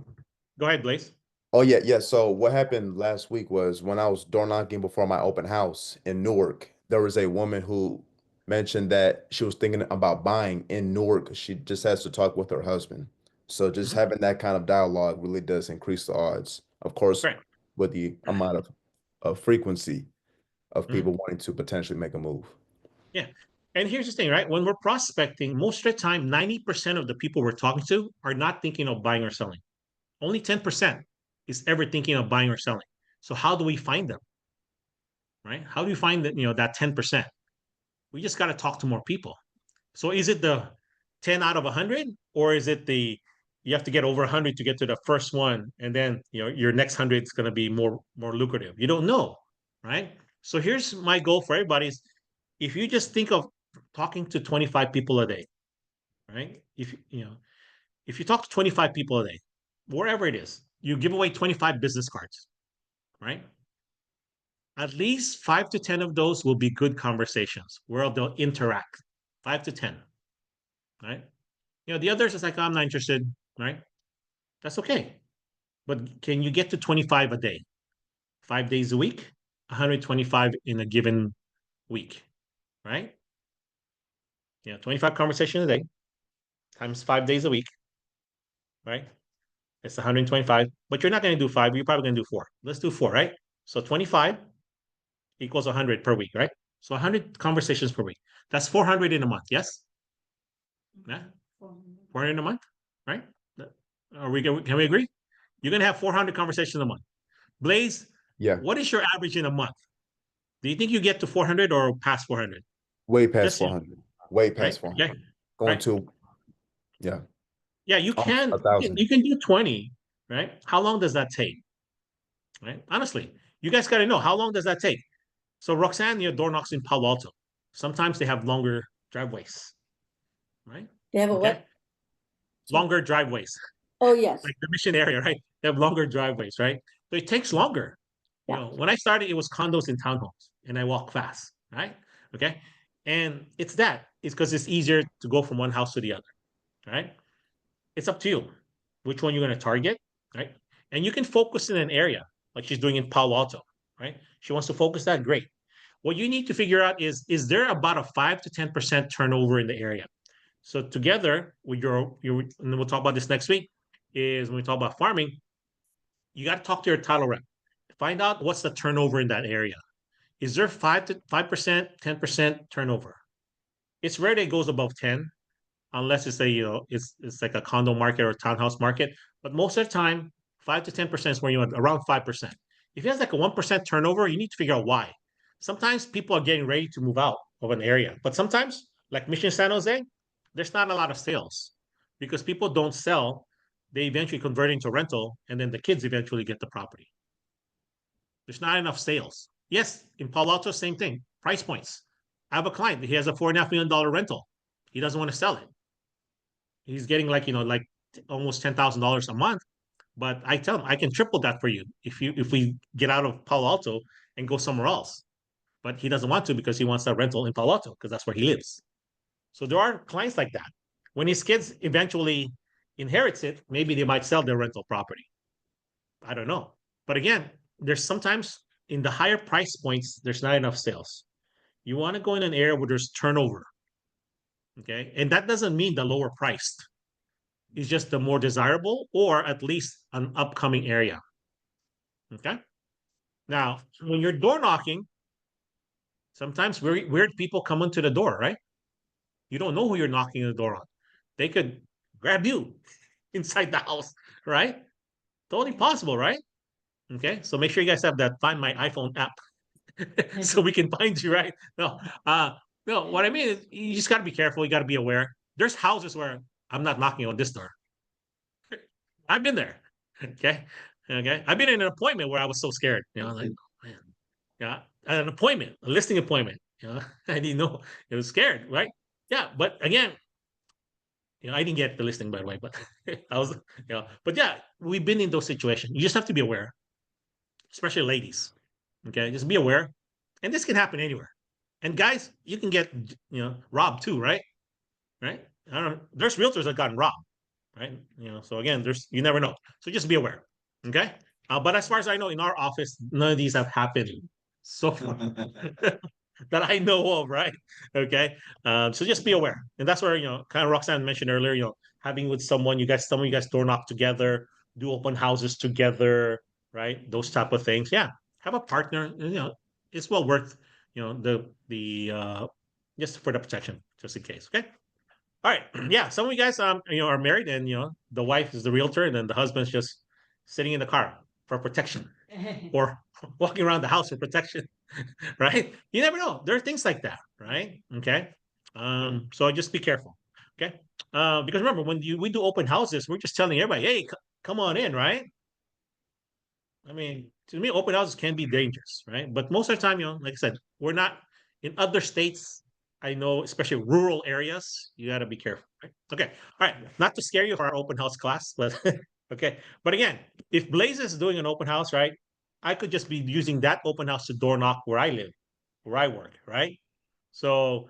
Speaker 1: go ahead, Blaze.
Speaker 8: Oh yeah, yeah. So what happened last week was when I was door knocking before my open house in Newark, there was a woman who mentioned that she was thinking about buying in Newark. She just has to talk with her husband. So just
Speaker 1: Mhm.
Speaker 8: having that kind of dialogue really does increase the odds. Of course,
Speaker 1: Correct.
Speaker 8: with the amount of frequency of
Speaker 1: Mhm.
Speaker 8: people wanting to potentially make a move.
Speaker 1: Yeah. And here's the thing, right? When we're prospecting, most of the time, 90% of the people we're talking to are not thinking of buying or selling. Only 10% is ever thinking of buying or selling. So how do we find them? Right? How do we find that 10%? We just got to talk to more people. So is it the 10 out of 100, or is it you have to get over 100 to get to the first one, and then your next 100 is going to be more lucrative? You don't know, right? So here's my goal for everybody: is if you just think of talking to 25 people a day, right? If you talk to 25 people a day, wherever it is, you give away 25 business cards, right? At least 5 to 10 of those will be good conversations where they'll interact. 5 to 10, right? The others is like, I'm not interested, right? That's okay. But can you get to 25 a day, 5 days a week, 125 in a given week, right? 25 conversations a day times 5 days a week, right? It's 125, but you're not going to do 5. You're probably going to do 4. Let's do 4, right? So 25 equals 100 per week, right? So 100 conversations per week. That's 400 in a month. Yes? Yeah? 400 in a month, right? Can we agree? You're going to have 400 conversations a month. Blaze,
Speaker 8: Yeah,
Speaker 1: what is your average in a month? Do you think you get to 400 or past 400?
Speaker 8: way past
Speaker 1: Just
Speaker 8: 400. Way
Speaker 1: right?
Speaker 8: past 400.
Speaker 1: Yeah.
Speaker 8: Going
Speaker 1: Right.
Speaker 8: to, yeah,
Speaker 1: Yeah, you
Speaker 8: almost
Speaker 1: can
Speaker 8: 1,000.
Speaker 1: you can do 20, right? How long does that take? Right? Honestly, you guys got to know, how long does that take? So Roxanne, your door knocks in Palo Alto. Sometimes they have longer driveways, right?
Speaker 6: They have a
Speaker 1: Okay.
Speaker 6: what?
Speaker 1: Longer driveways,
Speaker 6: Oh, yes.
Speaker 1: like the Mission area, right? They have longer driveways, right? So it takes longer.
Speaker 6: Yeah.
Speaker 1: When I started, it was condos and townhomes, and I walk fast, right? Okay. And it's because it's easier to go from one house to the other, right? It's up to you which one you're going to target, right? And you can focus in an area like she's doing in Palo Alto, right? She wants to focus that, great. What you need to figure out is there about a 5 to 10% turnover in the area? So together with and we'll talk about this next week, is when we talk about farming, you got to talk to your title rep. Find out what's the turnover in that area. Is there 5%, 10% turnover? It's rare that it goes above 10, unless it's like a condo market or a townhouse market. But most of the time, 5 to 10% is where you want, around 5%. If it has like a 1% turnover, you need to figure out why. Sometimes people are getting ready to move out of an area, but sometimes, like Mission San Jose, there's not a lot of sales because people don't sell. They eventually convert into rental, and then the kids eventually get the property. There's not enough sales. Yes, in Palo Alto, same thing. Price points. I have a client. He has a $4.5 million rental. He doesn't want to sell it. He's getting like almost $10,000 a month, But I tell them I can triple that for you if we get out of Palo Alto and go somewhere else. But he doesn't want to because he wants that rental in Palo Alto because that's where he lives. So there are clients like that. When his kids eventually inherits it, maybe they might sell their rental property. I don't know. But again, there's sometimes in the higher price points, there's not enough sales. You want to go in an area where there's turnover. Okay. And that doesn't mean the lower priced. It's just the more desirable or at least an upcoming area. Okay. Now, when you're door knocking, sometimes weird people come into the door, right? You don't know who you're knocking the door on. They could grab you inside the house, right? Totally possible, right? Okay, so make sure you guys have that Find My iPhone app so we can find you, right? No, what I mean is you just got to be careful. You got to be aware. There's houses where I'm not knocking on this door. I've been there. Okay, I've been in an appointment where I was so scared. Like, man, yeah, an appointment, a listing appointment. I didn't know. It was scared, right? Yeah, but again, I didn't get the listing by the way, but I was, but yeah, we've been in those situations. You just have to be aware, especially ladies. Okay, just be aware, and this can happen anywhere. And guys, you can get robbed too, right? Right? I don't know. There's realtors that gotten robbed, right? So again, you never know. So just be aware. Okay. But as far as I know, in our office, none of these have happened so far that I know of, right? Okay. So just be aware. And that's where, kind of Roxanne mentioned earlier, having with someone, some of you guys door knock together, do open houses together, right? Those type of things. Yeah. Have a partner, it's well worth, just for the protection, just in case. Okay. All right. Yeah. Some of you guys, are married and, the wife is the realtor and then the husband's just sitting in the car for protection or walking around the house for protection, right? You never know. There are things like that, right? Okay. So just be careful. Okay. Because remember, when we do open houses, we're just telling everybody, hey, come on in, right? I mean, to me, open houses can be dangerous, right? But most of the time, like I said, we're not in other states. I know, especially rural areas, you got to be careful. Right? Okay. All right. Not to scare you for our open house class, but okay. But again, if Blaze is doing an open house, right, I could just be using that open house to door knock where I live, where I work, right? So,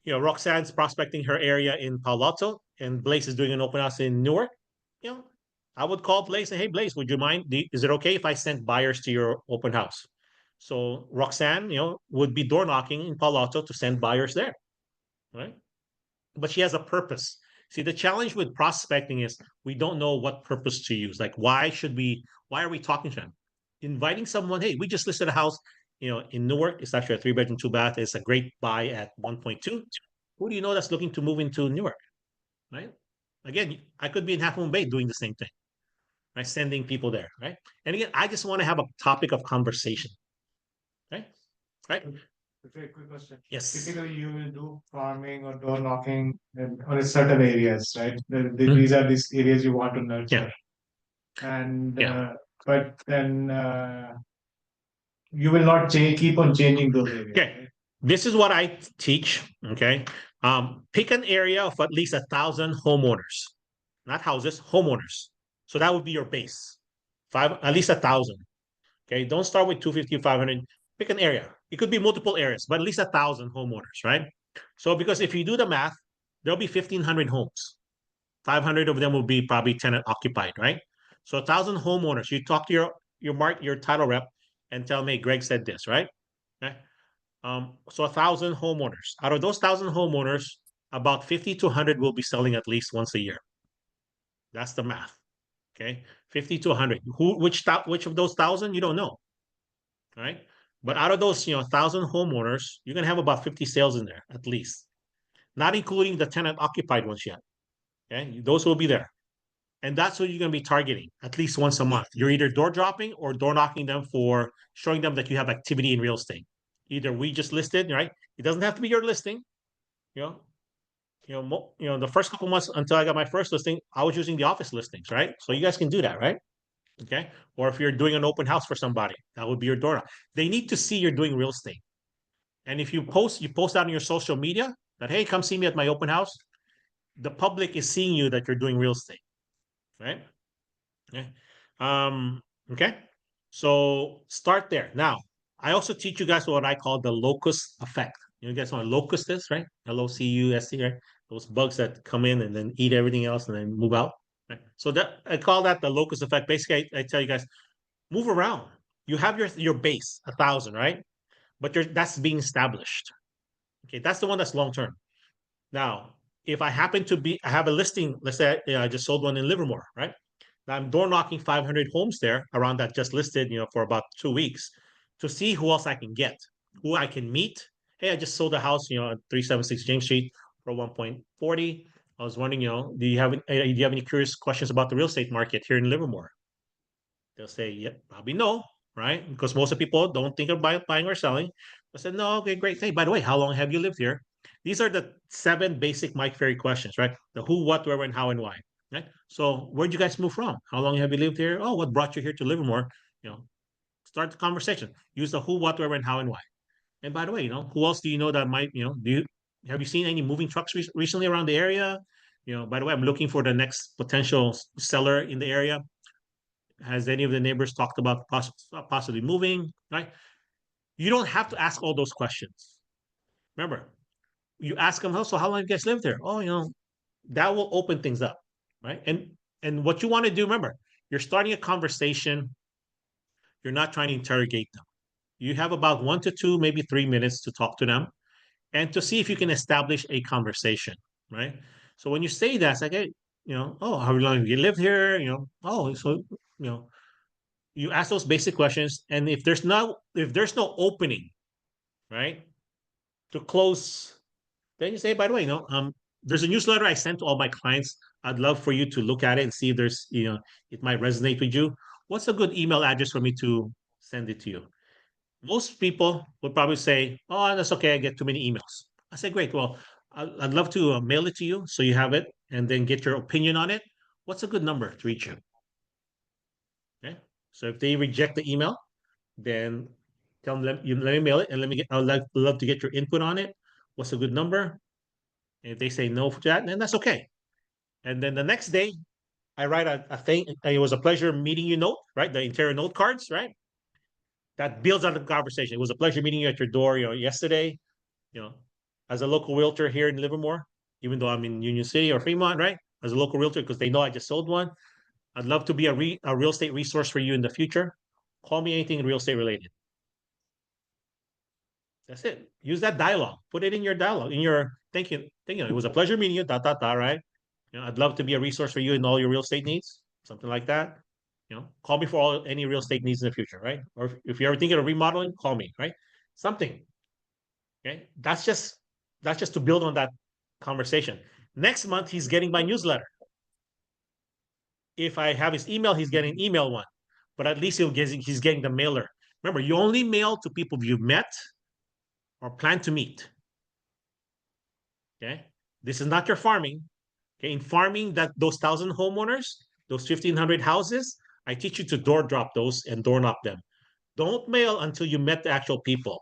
Speaker 1: Roxanne's prospecting her area in Palo Alto, and Blaze is doing an open house in Newark. I would call Blaze and say, hey, Blaze, would you mind? Is it okay if I send buyers to your open house? So Roxanne, would be door knocking in Palo Alto to send buyers there, right? But she has a purpose. See, the challenge with prospecting is we don't know what purpose to use. Like, why are we talking to them? Inviting someone, hey, we just listed a house, in Newark. It's actually a 3-bedroom, 2-bath. It's a great buy at 1.2. Who do you know that's looking to move into Newark, right? Again, I could be in Half Moon Bay doing the same thing, right? Sending people there, right? And again, I just want to have a topic of conversation, right? Right?
Speaker 2: Okay, quick question.
Speaker 1: Yes.
Speaker 2: Typically, you will do farming or door knocking on certain areas, right? These are these areas you want to nurture. And but then you will not keep on changing those areas.
Speaker 1: Okay.
Speaker 2: Right?
Speaker 1: This is what I teach. Okay. Pick an area of at least 1,000 homeowners, not houses, homeowners. So that would be your base. At least 1,000. Okay. Don't start with 250, 500. Pick an area. It could be multiple areas, but at least 1,000 homeowners, right? So because if you do the math, there'll be 1,500 homes. 500 of them will be probably tenant occupied, right? So 1,000 homeowners. You talk to your title rep and tell me Greg said this, right? Okay. So 1,000 homeowners. Out of those 1,000 homeowners, about 50 to 100 will be selling at least once a year. That's the math. Okay, 50 to 100. Which of those 1,000 you don't know, right? But out of those 1,000 homeowners, you're gonna have about 50 sales in there at least, not including the tenant occupied ones yet. Okay, those will be there, and that's what you're gonna be targeting at least once a month. You're either door dropping or door knocking them for showing them that you have activity in real estate. Either we just listed, right? It doesn't have to be your listing. The first couple months until I got my first listing, I was using the office listings, right? So you guys can do that, right? Okay. Or if you're doing an open house for somebody, that would be your door knock. They need to see you're doing real estate. And if you post out on your social media that, hey, come see me at my open house, the public is seeing you that you're doing real estate, right? Okay. Okay. So start there. Now, I also teach you guys what I call the locust effect. You guys know what locust is, right? LOCUST, right? Those bugs that come in and then eat everything else and then move out. Right? So that I call that the locust effect. Basically, I tell you guys, move around. You have your base, 1,000, right? But that's being established. Okay, that's the one that's long term. Now, if I happen to I have a listing, let's say I just sold one in Livermore, right? Now I'm door knocking 500 homes there around that just listed, for about 2 weeks to see who else I can get, who I can meet. Hey, I just sold a house, at 376 James Street for 1.40. I was wondering, do you have any curious questions about the real estate market here in Livermore? They'll say, yeah, probably no, right? Because most of the people don't think of buying or selling. I said, no, okay, great. Hey, by the way, how long have you lived here? These are the 7 basic Mike Ferry questions, right? The who, what, where, when, how, and why. Right? So where'd you guys move from? How long have you lived here? Oh, what brought you here to Livermore? Start the conversation. Use the who, what, where, when, how, and why. And by the way, who else do you know that might, have you seen any moving trucks recently around the area? By the way, I'm looking for the next potential seller in the area. Has any of the neighbors talked about possibly moving? Right? You don't have to ask all those questions. Remember, you ask them, so how long have you guys lived there? Oh, that will open things up, right? And what you want to do, remember, you're starting a conversation. You're not trying to interrogate them. You have about 1 to 2, maybe 3 minutes to talk to them and to see if you can establish a conversation, right? So when you say that, it's like, hey, oh, how long have you lived here? Oh, so, you ask those basic questions. And if there's no opening, right, to close, then you say, by the way, there's a newsletter I sent to all my clients. I'd love for you to look at it and see if there's, it might resonate with you. What's a good email address for me to send it to you? Most people would probably say, oh, that's okay. I get too many emails. I say, great. Well, I'd love to mail it to you so you have it and then get your opinion on it. What's a good number to reach you? Okay. So if they reject the email, then tell them, let me mail it and I'd love to get your input on it. What's a good number? And if they say no for that, then that's okay. And then the next day, I write a thing. It was a pleasure meeting you note, right? The interior note cards, right? That builds on the conversation. It was a pleasure meeting you at your door, yesterday, as a local realtor here in Livermore, even though I'm in Union City or Fremont, right? As a local realtor, because they know I just sold one. I'd love to be a real estate resource for you in the future. Call me anything real estate related. That's it. Use that dialogue. Put it in your dialogue, in your thinking. It was a pleasure meeting you, right? I'd love to be a resource for you in all your real estate needs, something like that. Call me for any real estate needs in the future, right? Or if you're ever thinking of remodeling, call me, right? Something. Okay. That's just to build on that conversation. Next month, he's getting my newsletter. If I have his email, he's getting an email one, but at least he's getting the mailer. Remember, you only mail to people you've met or plan to meet. Okay. This is not your farming. Okay. In farming, those 1,000 homeowners, those 1,500 houses, I teach you to door drop those and door knock them. Don't mail until you met the actual people.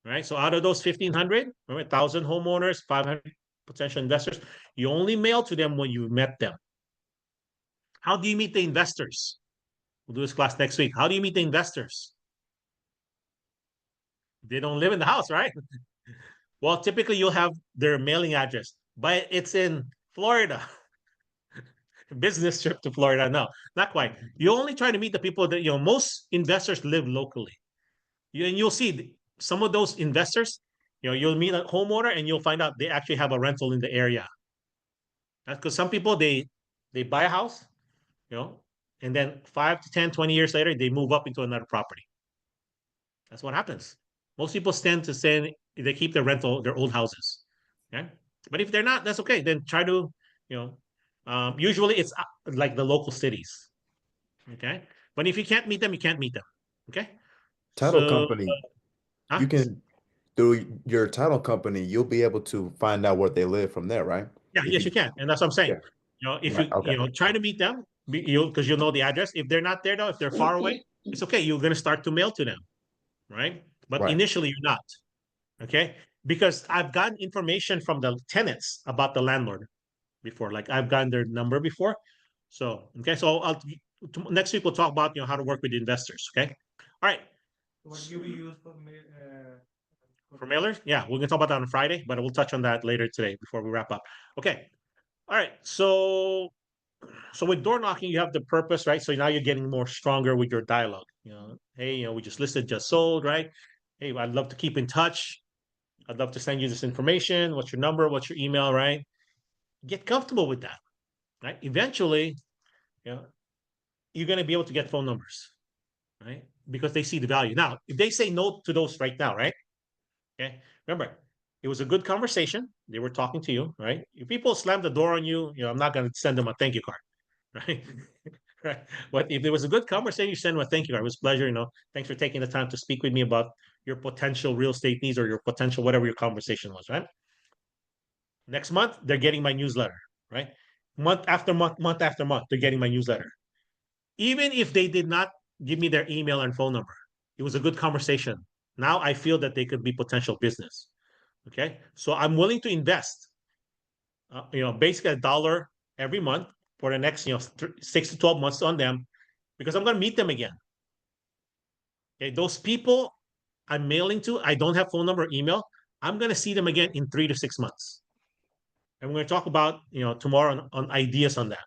Speaker 1: Right? So out of those 1,500, 1,000 homeowners, 500 potential investors, you only mail to them when you met them. How do you meet the investors? We'll do this class next week. How do you meet the investors? They don't live in the house, right? Well, typically you'll have their mailing address, but it's in Florida. Business trip to Florida. No, not quite. You only try to meet the people that, most investors live locally. And you'll see some of those investors, you'll meet a homeowner and you'll find out they actually have a rental in the area. That's because some people, they buy a house, and then 5 to 10, 20 years later, they move up into another property. That's what happens. Most people tend to say they keep their rental, their old houses. Okay. But if they're not, that's okay. Then try to, usually it's like the local cities. Okay. But if you can't meet them, you can't meet them. Okay.
Speaker 8: Title company.
Speaker 1: Huh?
Speaker 8: You can, through your title company, you'll be able to find out where they live from there, right?
Speaker 1: Yeah, yes, you can. And that's what I'm saying.
Speaker 8: Yeah.
Speaker 1: If
Speaker 8: Right,
Speaker 1: you,
Speaker 8: okay.
Speaker 1: try to meet them, because you'll know the address. If they're not there though, if they're far away, it's okay. You're going to start to mail to them. Right. But
Speaker 8: Right.
Speaker 1: initially you're not. Okay. Because I've gotten information from the tenants about the landlord before. Like I've gotten their number before. So, okay, so next week we'll talk about, how to work with investors, okay? All right,
Speaker 2: What do we use for
Speaker 1: for mailers, yeah, we're gonna talk about that on Friday, but we'll touch on that later today before we wrap up. Okay, all right, so with door knocking, you have the purpose, right? So now you're getting more stronger with your dialogue. Hey, we just listed, just sold, right? Hey, I'd love to keep in touch. I'd love to send you this information. What's your number? What's your email, right? Get comfortable with that, right? Eventually, you're going to be able to get phone numbers, right? Because they see the value. Now, if they say no to those right now, right? Okay. Remember, it was a good conversation. They were talking to you, right? If people slam the door on you, I'm not going to send them a thank you card, right? Right. But if there was a good conversation, you send them a thank you card. It was a pleasure. Thanks for taking the time to speak with me about your potential real estate needs or your potential whatever your conversation was, right? Next month, they're getting my newsletter, right? Month after month, month after month, they're getting my newsletter. Even if they did not give me their email and phone number, it was a good conversation. Now I feel that they could be potential business. Okay. So I'm willing to invest, basically $1 every month for the next, 6 to 12 months on them because I'm going to meet them again. Okay. Those people I'm mailing to, I don't have phone number or email. I'm going to see them again in 3 to 6 months. And we're going to talk about, tomorrow on ideas on that.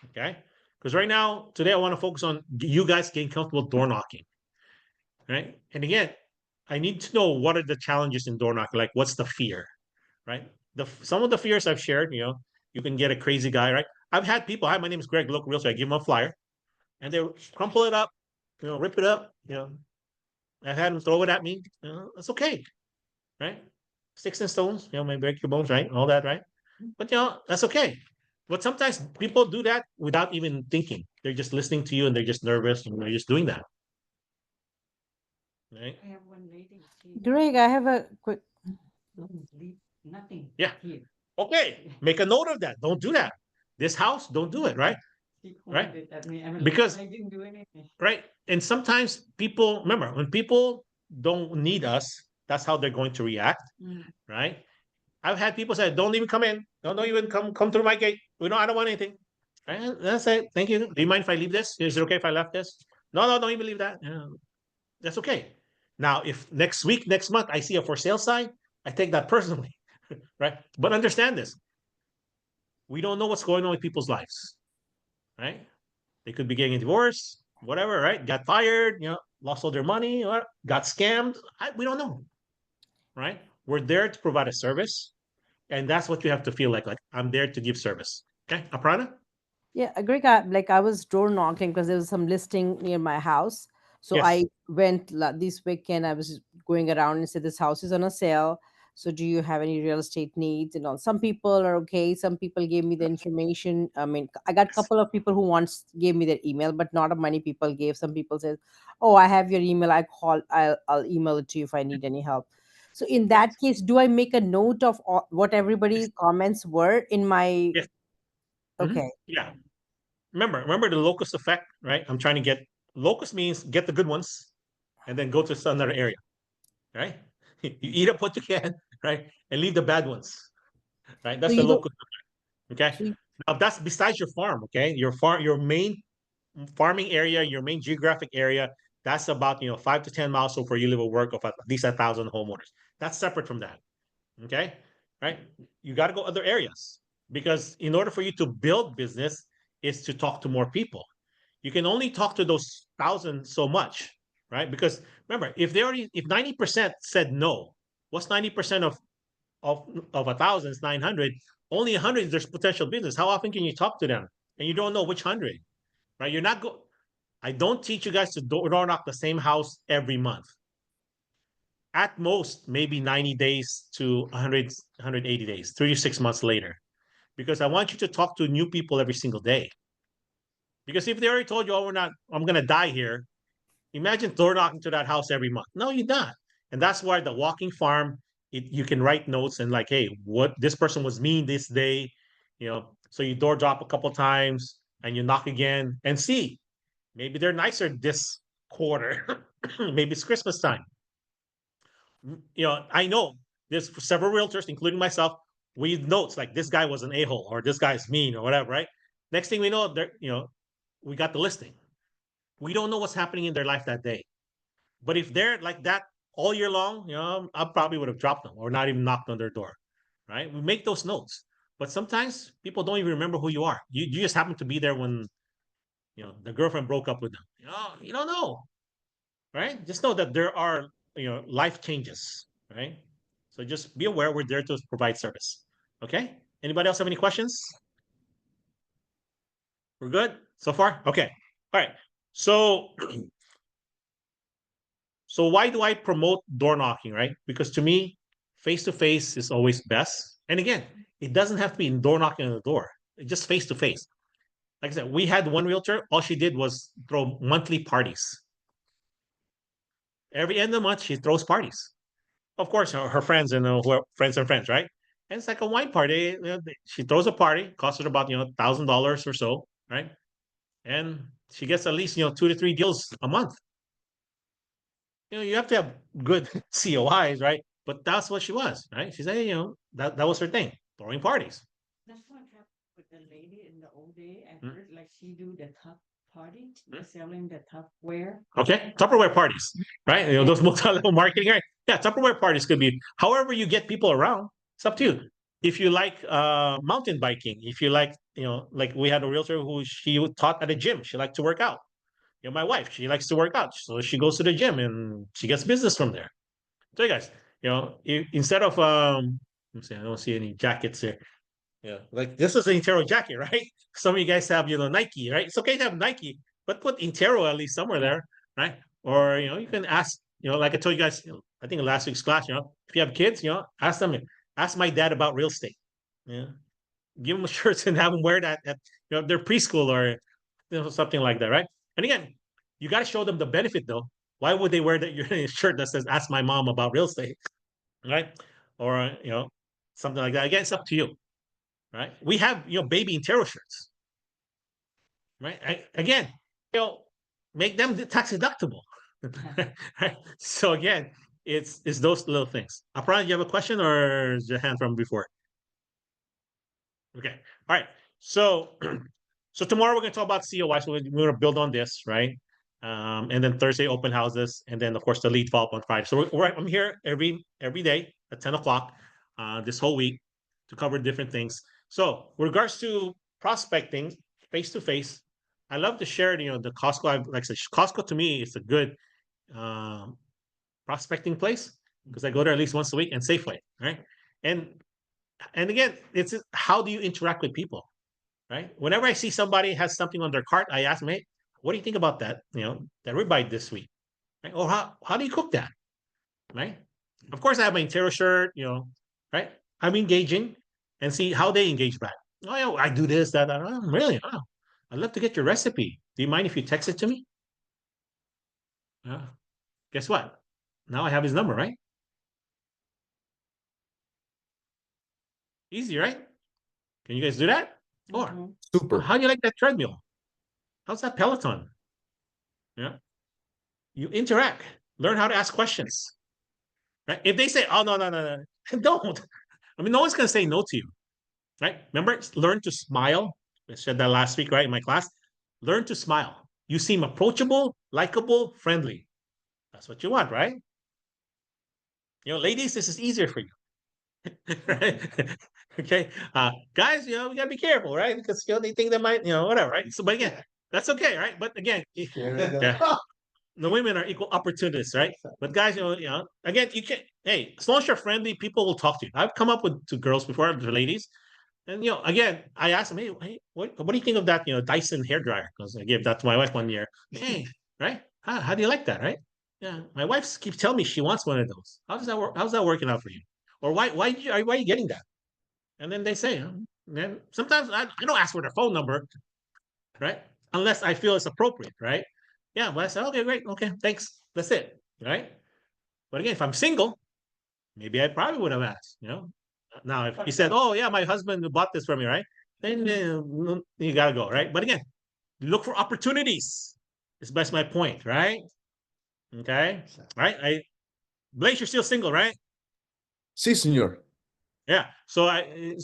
Speaker 1: Okay. Because right now, today, I want to focus on you guys getting comfortable door knocking. Right. And again, I need to know what are the challenges in door knocking, like what's the fear, right? Some of the fears I've shared, you can get a crazy guy, right? I've had people, hi, my name is Greg, local realtor. I give them a flyer and they crumple it up, rip it up, I've had them throw it at me. It's okay, right? Sticks and stones, may break your bones, right? All that, right? But that's okay. But sometimes people do that without even thinking. They're just listening to you and they're just nervous and they're just doing that. Right?
Speaker 7: I have one lady.
Speaker 5: Greg, I have a quick.
Speaker 7: Leave nothing.
Speaker 1: Yeah.
Speaker 7: Here.
Speaker 1: Okay. Make a note of that. Don't do that. This house, don't do it, right?
Speaker 7: She
Speaker 1: Right.
Speaker 7: pointed at me. I'm like,
Speaker 1: Because-
Speaker 7: I didn't do anything.
Speaker 1: Right. And sometimes people, remember, when people don't need us, that's how they're going to react,
Speaker 7: Mm.
Speaker 1: right? I've had people say, don't even come in. Don't even come through my gate. I don't want anything. Right? That's it. Thank you. Do you mind if I leave this? Is it okay if I left this? No, don't even leave that. That's okay. Now, if next week, next month, I see a for sale sign, I take that personally, right? But understand this. We don't know what's going on with people's lives, right? They could be getting a divorce, whatever, right? Got fired, lost all their money, or got scammed. We don't know, right? We're there to provide a service, and that's what you have to feel like I'm there to give service. Okay, Aparna?
Speaker 5: Yeah, Greg, I was door knocking because there was some listing near my house. So
Speaker 1: Yes.
Speaker 5: I went this weekend. I was going around and said, "This house is on a sale. So do you have any real estate needs?" Some people are okay. Some people gave me the information. I mean, I got a couple of people who once gave me their email, but not many people gave. Some people said, "Oh, I have your email. I'll email it to you if I need any help." So in that case, do I make a note of what everybody comments were in my?
Speaker 1: Yes. Mhm.
Speaker 5: Okay.
Speaker 1: Yeah. Remember the locust effect, right? I'm trying to get locust means get the good ones and then go to another area, right? You eat up what you can, right? And leave the bad ones, right? That's
Speaker 5: So
Speaker 1: the
Speaker 5: you don't-
Speaker 1: locust effect, okay?
Speaker 5: so you-
Speaker 1: Now that's besides your farm, okay? Your main farming area, your main geographic area, that's about 5 to 10 miles so for you live or work of at least 1,000 homeowners. That's separate from that. Okay. Right. You got to go other areas because in order for you to build business is to talk to more people. You can only talk to those 1,000 so much, right? Because remember, if 90% said no, what's 90% of 1,000 is 900? Only 100 there's potential business. How often can you talk to them? And you don't know which 100, right? You're not go. I don't teach you guys to door knock the same house every month. At most, maybe 90 days to 180 days, 3 to 6 months later, because I want you to talk to new people every single day. Because if they already told you, I'm going to die here, imagine door knocking to that house every month. No, you're not. And that's why the walking farm, you can write notes and like, hey, what this person was mean this day, so you door drop a couple times and you knock again and see, maybe they're nicer this quarter. Maybe it's Christmas time. I know there's several realtors, including myself, we notes like this guy was an a-hole or this guy's mean or whatever, right? Next thing we know, we got the listing. We don't know what's happening in their life that day. But if they're like that all year long, I probably would have dropped them or not even knocked on their door, right? We make those notes. But sometimes people don't even remember who you are. You just happen to be there when, the girlfriend broke up with them. You don't know, right? Just know that there are, life changes, right? So just be aware we're there to provide service. Okay? Anybody else have any questions? We're good so far? Okay. All right. So so why do I promote door knocking, right? Because to me, face to face is always best. And again, it doesn't have to be door knocking on the door. It's just face to face. Like I said, we had one realtor, all she did was throw monthly parties. Every end of the month, she throws parties. Of course, her friends and friends and friends, right? And it's like a wine party. She throws a party, costs her about $1,000 or so, right? And she gets at least 2 to 3 deals a month. You have to have good COIs, right? But that's what she was, right? She said, that was her thing, throwing parties.
Speaker 7: That's what happened with the lady in the old day. I
Speaker 1: Hmm.
Speaker 7: heard like she do the top party, selling the Tupperware.
Speaker 1: Okay, Tupperware parties, right? Those multi-level marketing, right? Yeah, Tupperware parties could be however you get people around. It's up to you. If you like mountain biking, if you like, like we had a realtor who she taught at a gym. She liked to work out. My wife, she likes to work out, so she goes to the gym and she gets business from there. So you guys, instead of let me see, I don't see any jackets here. Yeah, like this is an Intero jacket, right? Some of you guys have, Nike, right? It's okay to have Nike, but put Intero at least somewhere there, right? Or you can ask, like I told you guys, I think in last week's class, if you have kids, ask them, ask my dad about real estate. Yeah, give them shirts and have them wear that at their preschool or something like that, right? And again, you got to show them the benefit though. Why would they wear that your shirt that says "Ask my mom about real estate," right? Or something like that. Again, it's up to you, right? We have baby Intero shirts, right? Again, make them tax deductible, right? So again, it's those little things. Aparna, you have a question or is your hand from before? Okay, all right. So so tomorrow we're going to talk about COI. So we're going to build on this, right? And then Thursday open houses, and then of course the lead follow up on Friday. So I'm here every day at 10 o'clock this whole week to cover different things. So with regards to prospecting face to face, I love to share the Costco. Like I said, Costco to me is a good prospecting place because I go there at least once a week, and Safeway, right? And again, it's how do you interact with people, right? Whenever I see somebody has something on their cart, I ask them, hey, what do you think about that? That ribeye this week, right? Or how do you cook that, right? Of course, I have my Intero shirt, right? I'm engaging and see how they engage back. Oh, yeah, I do this, that. Oh, really? Oh, I'd love to get your recipe. Do you mind if you text it to me? Guess what? Now I have his number, right? Easy, right? Can you guys do that? Or
Speaker 7: Mhm.
Speaker 8: Super.
Speaker 1: how do you like that treadmill? How's that Peloton? Yeah. You interact, learn how to ask questions. Right? If they say, oh, no, don't. I mean, no one's going to say no to you. Right? Remember, learn to smile. I said that last week, right? In my class. Learn to smile. You seem approachable, likable, friendly. That's what you want, right? Ladies, this is easier for you. Right? Okay. Guys, we gotta be careful, right? Because they think they might, whatever, right? So, but again, that's okay, right? But again, yeah, the women are equal opportunists, right? But guys, again, you can. Hey, as long as you're friendly, people will talk to you. I've come up with 2 girls before, the ladies, and again, I asked them, hey, what do you think of that, Dyson hair dryer? Because I gave that to my wife one year. Hey, right? How do you like that, right? Yeah, my wife keeps telling me she wants one of those. How does that work? How's that working out for you? Or why are you getting that? And then they say, then sometimes I don't ask for their phone number, right? Unless I feel it's appropriate, right? Yeah, but I said, okay, great, okay, thanks. That's it, right? But again, if I'm single, maybe I probably would have asked, Now, if he said, oh, yeah, my husband bought this for me, right? Then you got to go, right? But again, look for opportunities. That's my point, right? Okay, right? Blaze, you're still single, right?
Speaker 8: Si, senor.
Speaker 1: Yeah. So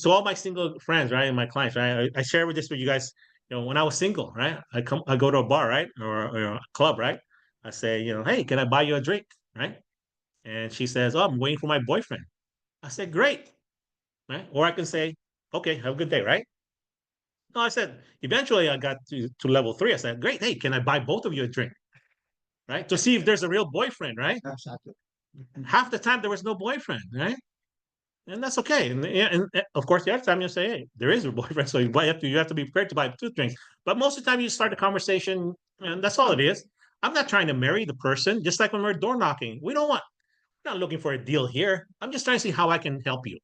Speaker 1: all my single friends, right, and my clients, right, I share with this with you guys. when I was single, right? I go to a bar, right? Or a club, right? I say, hey, can I buy you a drink? Right? And she says, oh, I'm waiting for my boyfriend. I said, great. Right? Or I can say, okay, have a good day, right? No, I said, eventually I got to level 3. I said, great, hey, can I buy both of you a drink? Right? To see if there's a real boyfriend, right?
Speaker 3: Exactly.
Speaker 1: Half the time there was no boyfriend, right? And that's okay. And of course, the other time you say, hey, there is a boyfriend, so you have to be prepared to buy 2 drinks. But most of the time you start a conversation, and that's all it is. I'm not trying to marry the person, just like when we're door knocking. We're not looking for a deal here. I'm just trying to see how I can help you.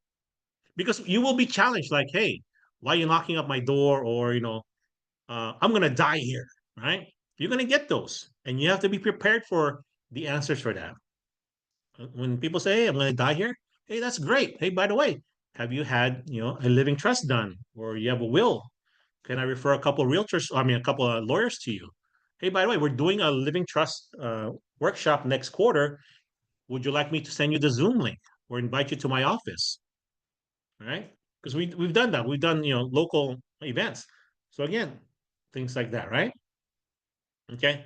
Speaker 1: Because you will be challenged, like, hey, why are you knocking up my door? Or, I'm gonna die here, right? You're gonna get those. And you have to be prepared for the answers for that. When people say, hey, I'm going to die here, hey, that's great. Hey, by the way, have you had, a living trust done, or you have a will? Can I refer a couple of realtors, a couple of lawyers to you? Hey, by the way, we're doing a living trust workshop next quarter. Would you like me to send you the Zoom link or invite you to my office? All right? Because we've done that. We've done, local events. So again, things like that, right? Okay.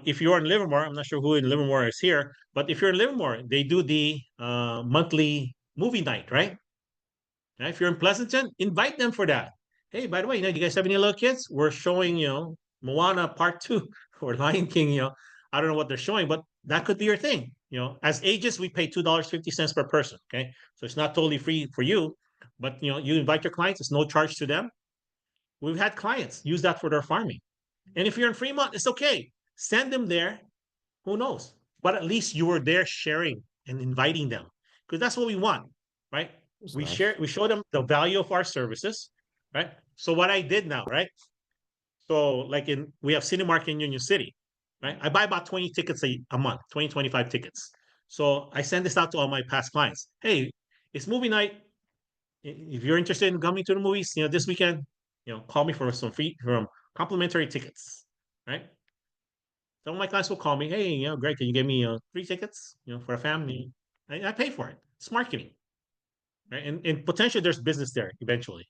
Speaker 1: If you're in Livermore, I'm not sure who in Livermore is here, but if you're in Livermore, they do the monthly movie night, right? If you're in Pleasanton, invite them for that. Hey, by the way, you guys have any little kids? We're showing, Moana Part 2 or Lion King, I don't know what they're showing, but that could be your thing. As agents, we pay $2.50 per person. Okay. So it's not totally free for you, but you invite your clients, it's no charge to them. We've had clients use that for their farming. And if you're in Fremont, it's okay. Send them there. Who knows? But at least you were there sharing and inviting them, because that's what we want, right?
Speaker 8: That's
Speaker 1: We
Speaker 8: nice.
Speaker 1: we show them the value of our services, right? So what I did now, right? So like we have Cinemark in Union City, right? I buy about 20 tickets a month, 20, 25 tickets. So I send this out to all my past clients. Hey, it's movie night. If you're interested in coming to the movies, this weekend, call me for some complimentary tickets, right? Some of my clients will call me, hey, Greg, can you give me 3 tickets, for a family? I pay for it. It's marketing, right? And potentially there's business there eventually,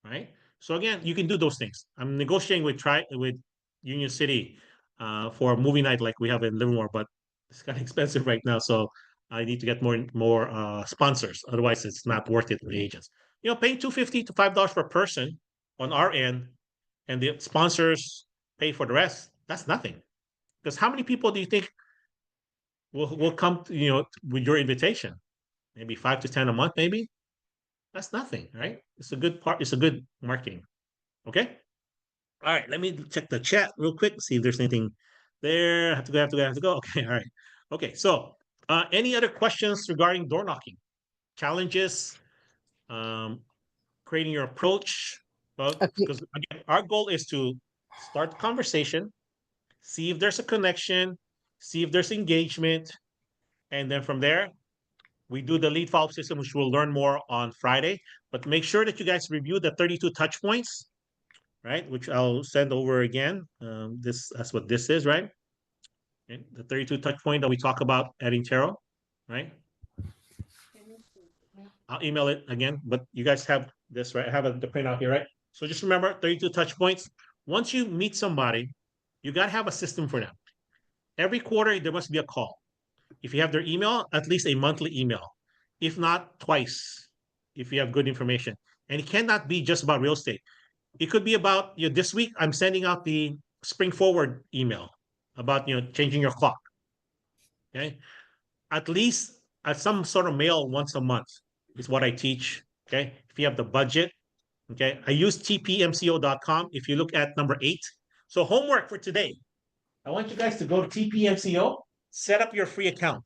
Speaker 1: right? So again, you can do those things. I'm negotiating with Union City for a movie night like we have in Livermore, but it's kind of expensive right now. So I need to get more sponsors. Otherwise, it's not worth it for the agents. Paying $2.50 to $5 per person on our end, and the sponsors pay for the rest. That's nothing. Because how many people do you think will come to, with your invitation? Maybe 5 to 10 a month, maybe. That's nothing, right? It's a good part. It's a good marketing. Okay. All right. Let me check the chat real quick. See if there's anything there. I have to go. Okay. All right. Okay. So, any other questions regarding door knocking, challenges, creating your approach? Well,
Speaker 5: Okay.
Speaker 1: because again, our goal is to start the conversation, see if there's a connection, see if there's engagement, and then from there, we do the lead follow-up system, which we'll learn more on Friday. But make sure that you guys review the 32 touch points, right? Which I'll send over again. That's what this is, right? Okay. The 32 touch point that we talk about at Intero, right? I'll email it again, but you guys have this, right? I have the printout here, right? So just remember 32 touch points. Once you meet somebody, you got to have a system for them. Every quarter, there must be a call. If you have their email, at least a monthly email. If not, twice, if you have good information. And it cannot be just about real estate. It could be about, this week, I'm sending out the Spring Forward email about, changing your clock. Okay. At least some sort of mail once a month is what I teach. Okay. If you have the budget. Okay. I use tpmco.com. If you look at number 8. So homework for today. I want you guys to go to TPMCO, set up your free account,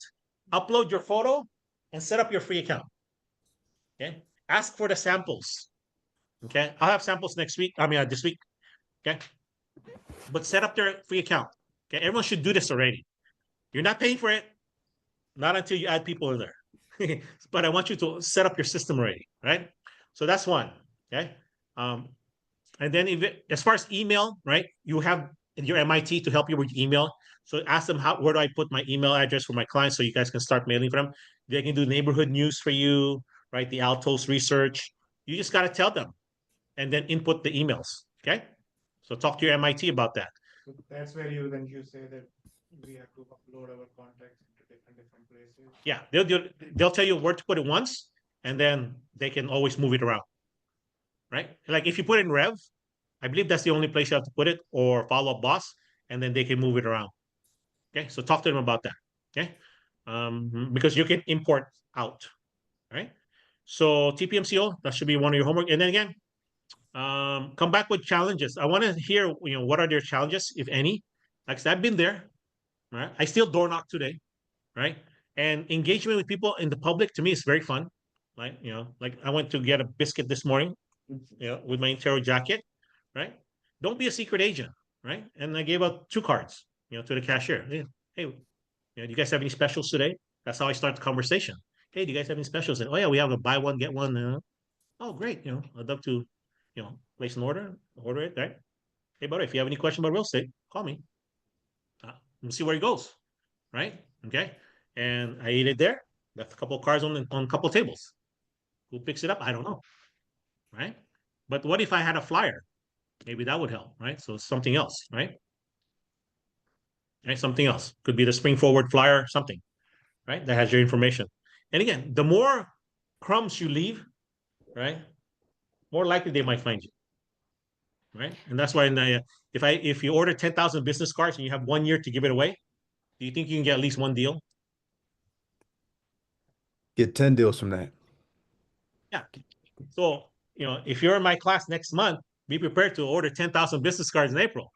Speaker 1: upload your photo, and set up your free account. Okay. Ask for the samples. Okay. I'll have samples next week. This week. Okay. But set up their free account. Okay. Everyone should do this already. You're not paying for it. Not until you add people in there. But I want you to set up your system already. Right. So that's one. Okay. And then as far as email, right, you have your MIT to help you with email. So ask them where do I put my email address for my clients so you guys can start mailing for them. They can do neighborhood news for you, right? The Altos research. You just got to tell them and then input the emails. Okay. So talk to your MIT about that.
Speaker 2: So that's where you say that we have to upload our contacts into different places.
Speaker 1: Yeah, they'll tell you where to put it once, and then they can always move it around. Right? Like if you put it in Rev, I believe that's the only place you have to put it, or Follow Up Boss, and then they can move it around. Okay, so talk to them about that. Okay, because you can import out. Right? So TPMCO, that should be one of your homework. And then again, come back with challenges. I want to hear, what are their challenges, if any? Like I said, I've been there. Right? I still door knock today. Right? And engagement with people in the public to me is very fun. Like, like I went to get a biscuit this morning, with my Intero jacket. Right? Don't be a secret agent. Right? And I gave out 2 cards, to the cashier. Hey, do you guys have any specials today? That's how I start the conversation. Hey, do you guys have any specials? And, oh yeah, we have a buy one, get one. Oh, great. I'd love to, place an order it, right? Hey, buddy, if you have any question about real estate, call me. We'll see where it goes. Right? Okay. And I ate it there. Left a couple of cards on a couple of tables. Who picks it up? I don't know. Right? But what if I had a flyer? Maybe that would help, right? So something else, right? Right? Something else. Could be the Spring Forward flyer, something, right? That has your information. And again, the more crumbs you leave, right, more likely they might find you. Right? And that's why if you order 10,000 business cards and you have 1 year to give it away, do you think you can get at least 1 deal?
Speaker 8: Get 10 deals from that.
Speaker 1: Yeah. So, if you're in my class next month, be prepared to order 10,000 business cards in April.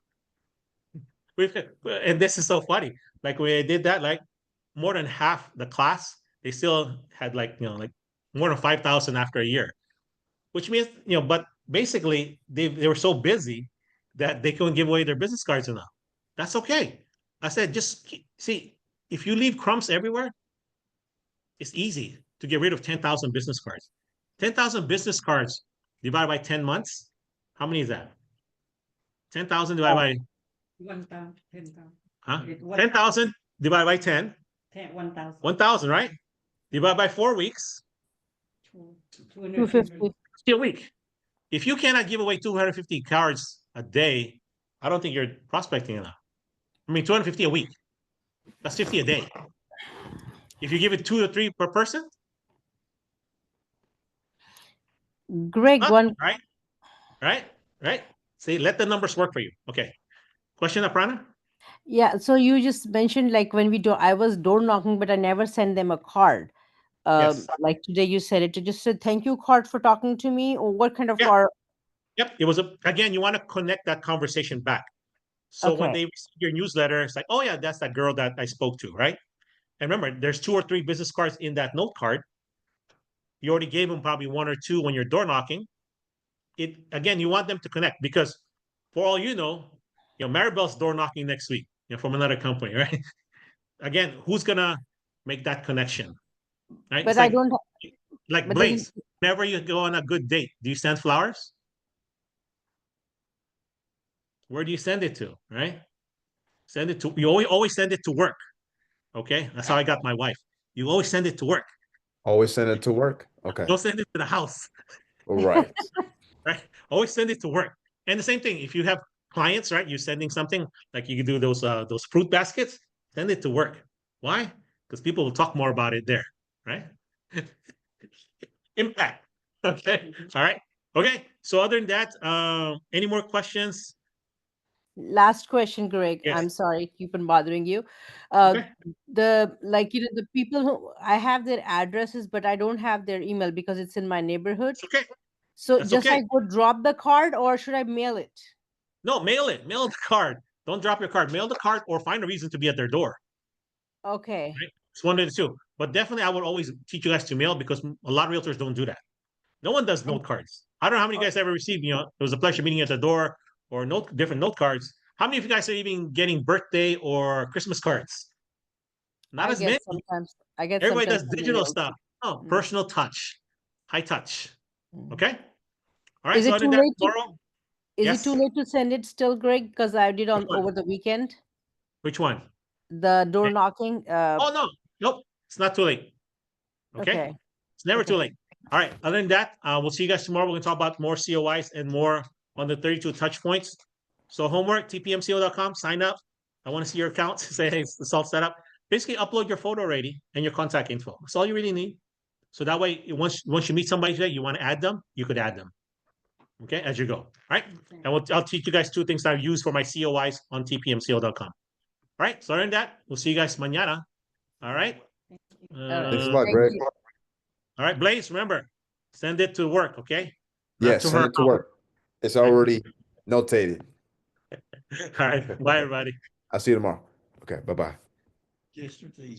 Speaker 1: And this is so funny. Like when I did that, like more than half the class, they still had like more than 5,000 after a year, which means, but basically they were so busy that they couldn't give away their business cards enough. That's okay. I said, just see, if you leave crumbs everywhere, it's easy to get rid of 10,000 business cards. 10,000 business cards divided by 10 months. How many is that? 10,000 divided by
Speaker 7: 1,000, 10,000.
Speaker 1: huh? 10,000 divided by 10.
Speaker 7: 1,000.
Speaker 1: 1,000, right? Divided by 4 weeks.
Speaker 5: 250.
Speaker 1: Still a week. If you cannot give away 250 cards a day, I don't think you're prospecting enough. I mean, 250 a week. That's 50 a day. If you give it 2 to 3 per person,
Speaker 5: Greg, one
Speaker 1: right. See, let the numbers work for you. Okay. Question, Aparna?
Speaker 5: Yeah, so you just mentioned like when I was door knocking, but I never send them a card.
Speaker 1: Yes.
Speaker 5: Like today you said it to just said thank you card for talking to me, or what kind of
Speaker 1: Yeah.
Speaker 5: card?
Speaker 1: Yep. It was again, you want to connect that conversation back. So when
Speaker 5: Okay.
Speaker 1: they receive your newsletter, it's like, oh yeah, that's that girl that I spoke to, right? And remember, there's 2 or 3 business cards in that note card. You already gave them probably 1 or 2 when you're door knocking. Again, you want them to connect because for all you know, Maribel's door knocking next week, from another company, right? Again, who's gonna make that connection? Right?
Speaker 5: But
Speaker 1: It's
Speaker 5: I
Speaker 1: like,
Speaker 5: don't.
Speaker 1: like
Speaker 5: but
Speaker 1: Blaze, whenever you go on a good date, do you send flowers? Where do you send it to? Right? You always send it to work. Okay, that's how I got my wife. You always send it to work.
Speaker 8: Always send it to work. Okay.
Speaker 1: Don't send it to the house.
Speaker 8: Right.
Speaker 1: Right? Always send it to work. And the same thing, if you have clients, right? You're sending something like you can do those fruit baskets, send it to work. Why? Because people will talk more about it there, right? Impact. Okay. All right. Okay. So other than that, any more questions?
Speaker 5: Last question, Greg.
Speaker 1: Yes.
Speaker 5: I'm sorry, keep on bothering you.
Speaker 1: Okay.
Speaker 5: The people who I have their addresses, but I don't have their email because it's in my neighborhood.
Speaker 1: It's okay.
Speaker 5: So
Speaker 1: That's
Speaker 5: just
Speaker 1: okay.
Speaker 5: I go drop the card, or should I mail it?
Speaker 1: No, mail it. Mail the card. Don't drop your card. Mail the card or find a reason to be at their door.
Speaker 5: Okay.
Speaker 1: Right? It's one of the two. But definitely, I would always teach you guys to mail because a lot of realtors don't do that. No one does note cards. I don't know how many of you guys ever received, it was a pleasure meeting you at the door or different note cards. How many of you guys are even getting birthday or Christmas cards? Not
Speaker 5: I
Speaker 1: as
Speaker 5: get
Speaker 1: many.
Speaker 5: sometimes. I get
Speaker 1: Everybody does
Speaker 5: sometimes
Speaker 1: digital
Speaker 5: emails.
Speaker 1: stuff. Oh,
Speaker 5: Mm.
Speaker 1: personal touch, high touch.
Speaker 5: Mm.
Speaker 1: Okay. All right.
Speaker 5: Is
Speaker 1: So
Speaker 5: it
Speaker 1: other
Speaker 5: too
Speaker 1: than that,
Speaker 5: late to
Speaker 1: tomorrow,
Speaker 5: Is
Speaker 1: yes.
Speaker 5: it too late to send it still, Greg? Because I did on
Speaker 1: Which one?
Speaker 5: over the weekend.
Speaker 1: Which one?
Speaker 5: The door
Speaker 1: Okay.
Speaker 5: knocking.
Speaker 1: Oh no, nope. It's not too late. Okay.
Speaker 5: Okay.
Speaker 1: It's never
Speaker 5: Okay.
Speaker 1: too late. All right. Other than that, we'll see you guys tomorrow. We're going to talk about more COIs and more on the 32 touch points. So homework, tpmco.com, sign up. I want to see your account. Say, hey, it's all set up. Basically, upload your photo already and your contact info. That's all you really need. So that way, once you meet somebody today, you want to add them, you could add them. Okay, as you go. All right. And I'll teach you guys 2 things that I use for my COIs on tpmco.com. All right. So other than that, we'll see you guys mañana. All right.
Speaker 8: Thanks a lot,
Speaker 5: Thank
Speaker 8: Greg.
Speaker 5: you.
Speaker 1: All right, Blaze, remember, send it to work, okay?
Speaker 8: Yeah,
Speaker 1: Not to
Speaker 8: send
Speaker 1: her
Speaker 8: it to work. It's already notated.
Speaker 1: All right, bye, everybody.
Speaker 8: I'll see you tomorrow. Okay, bye-bye.
Speaker 9: Yesterday.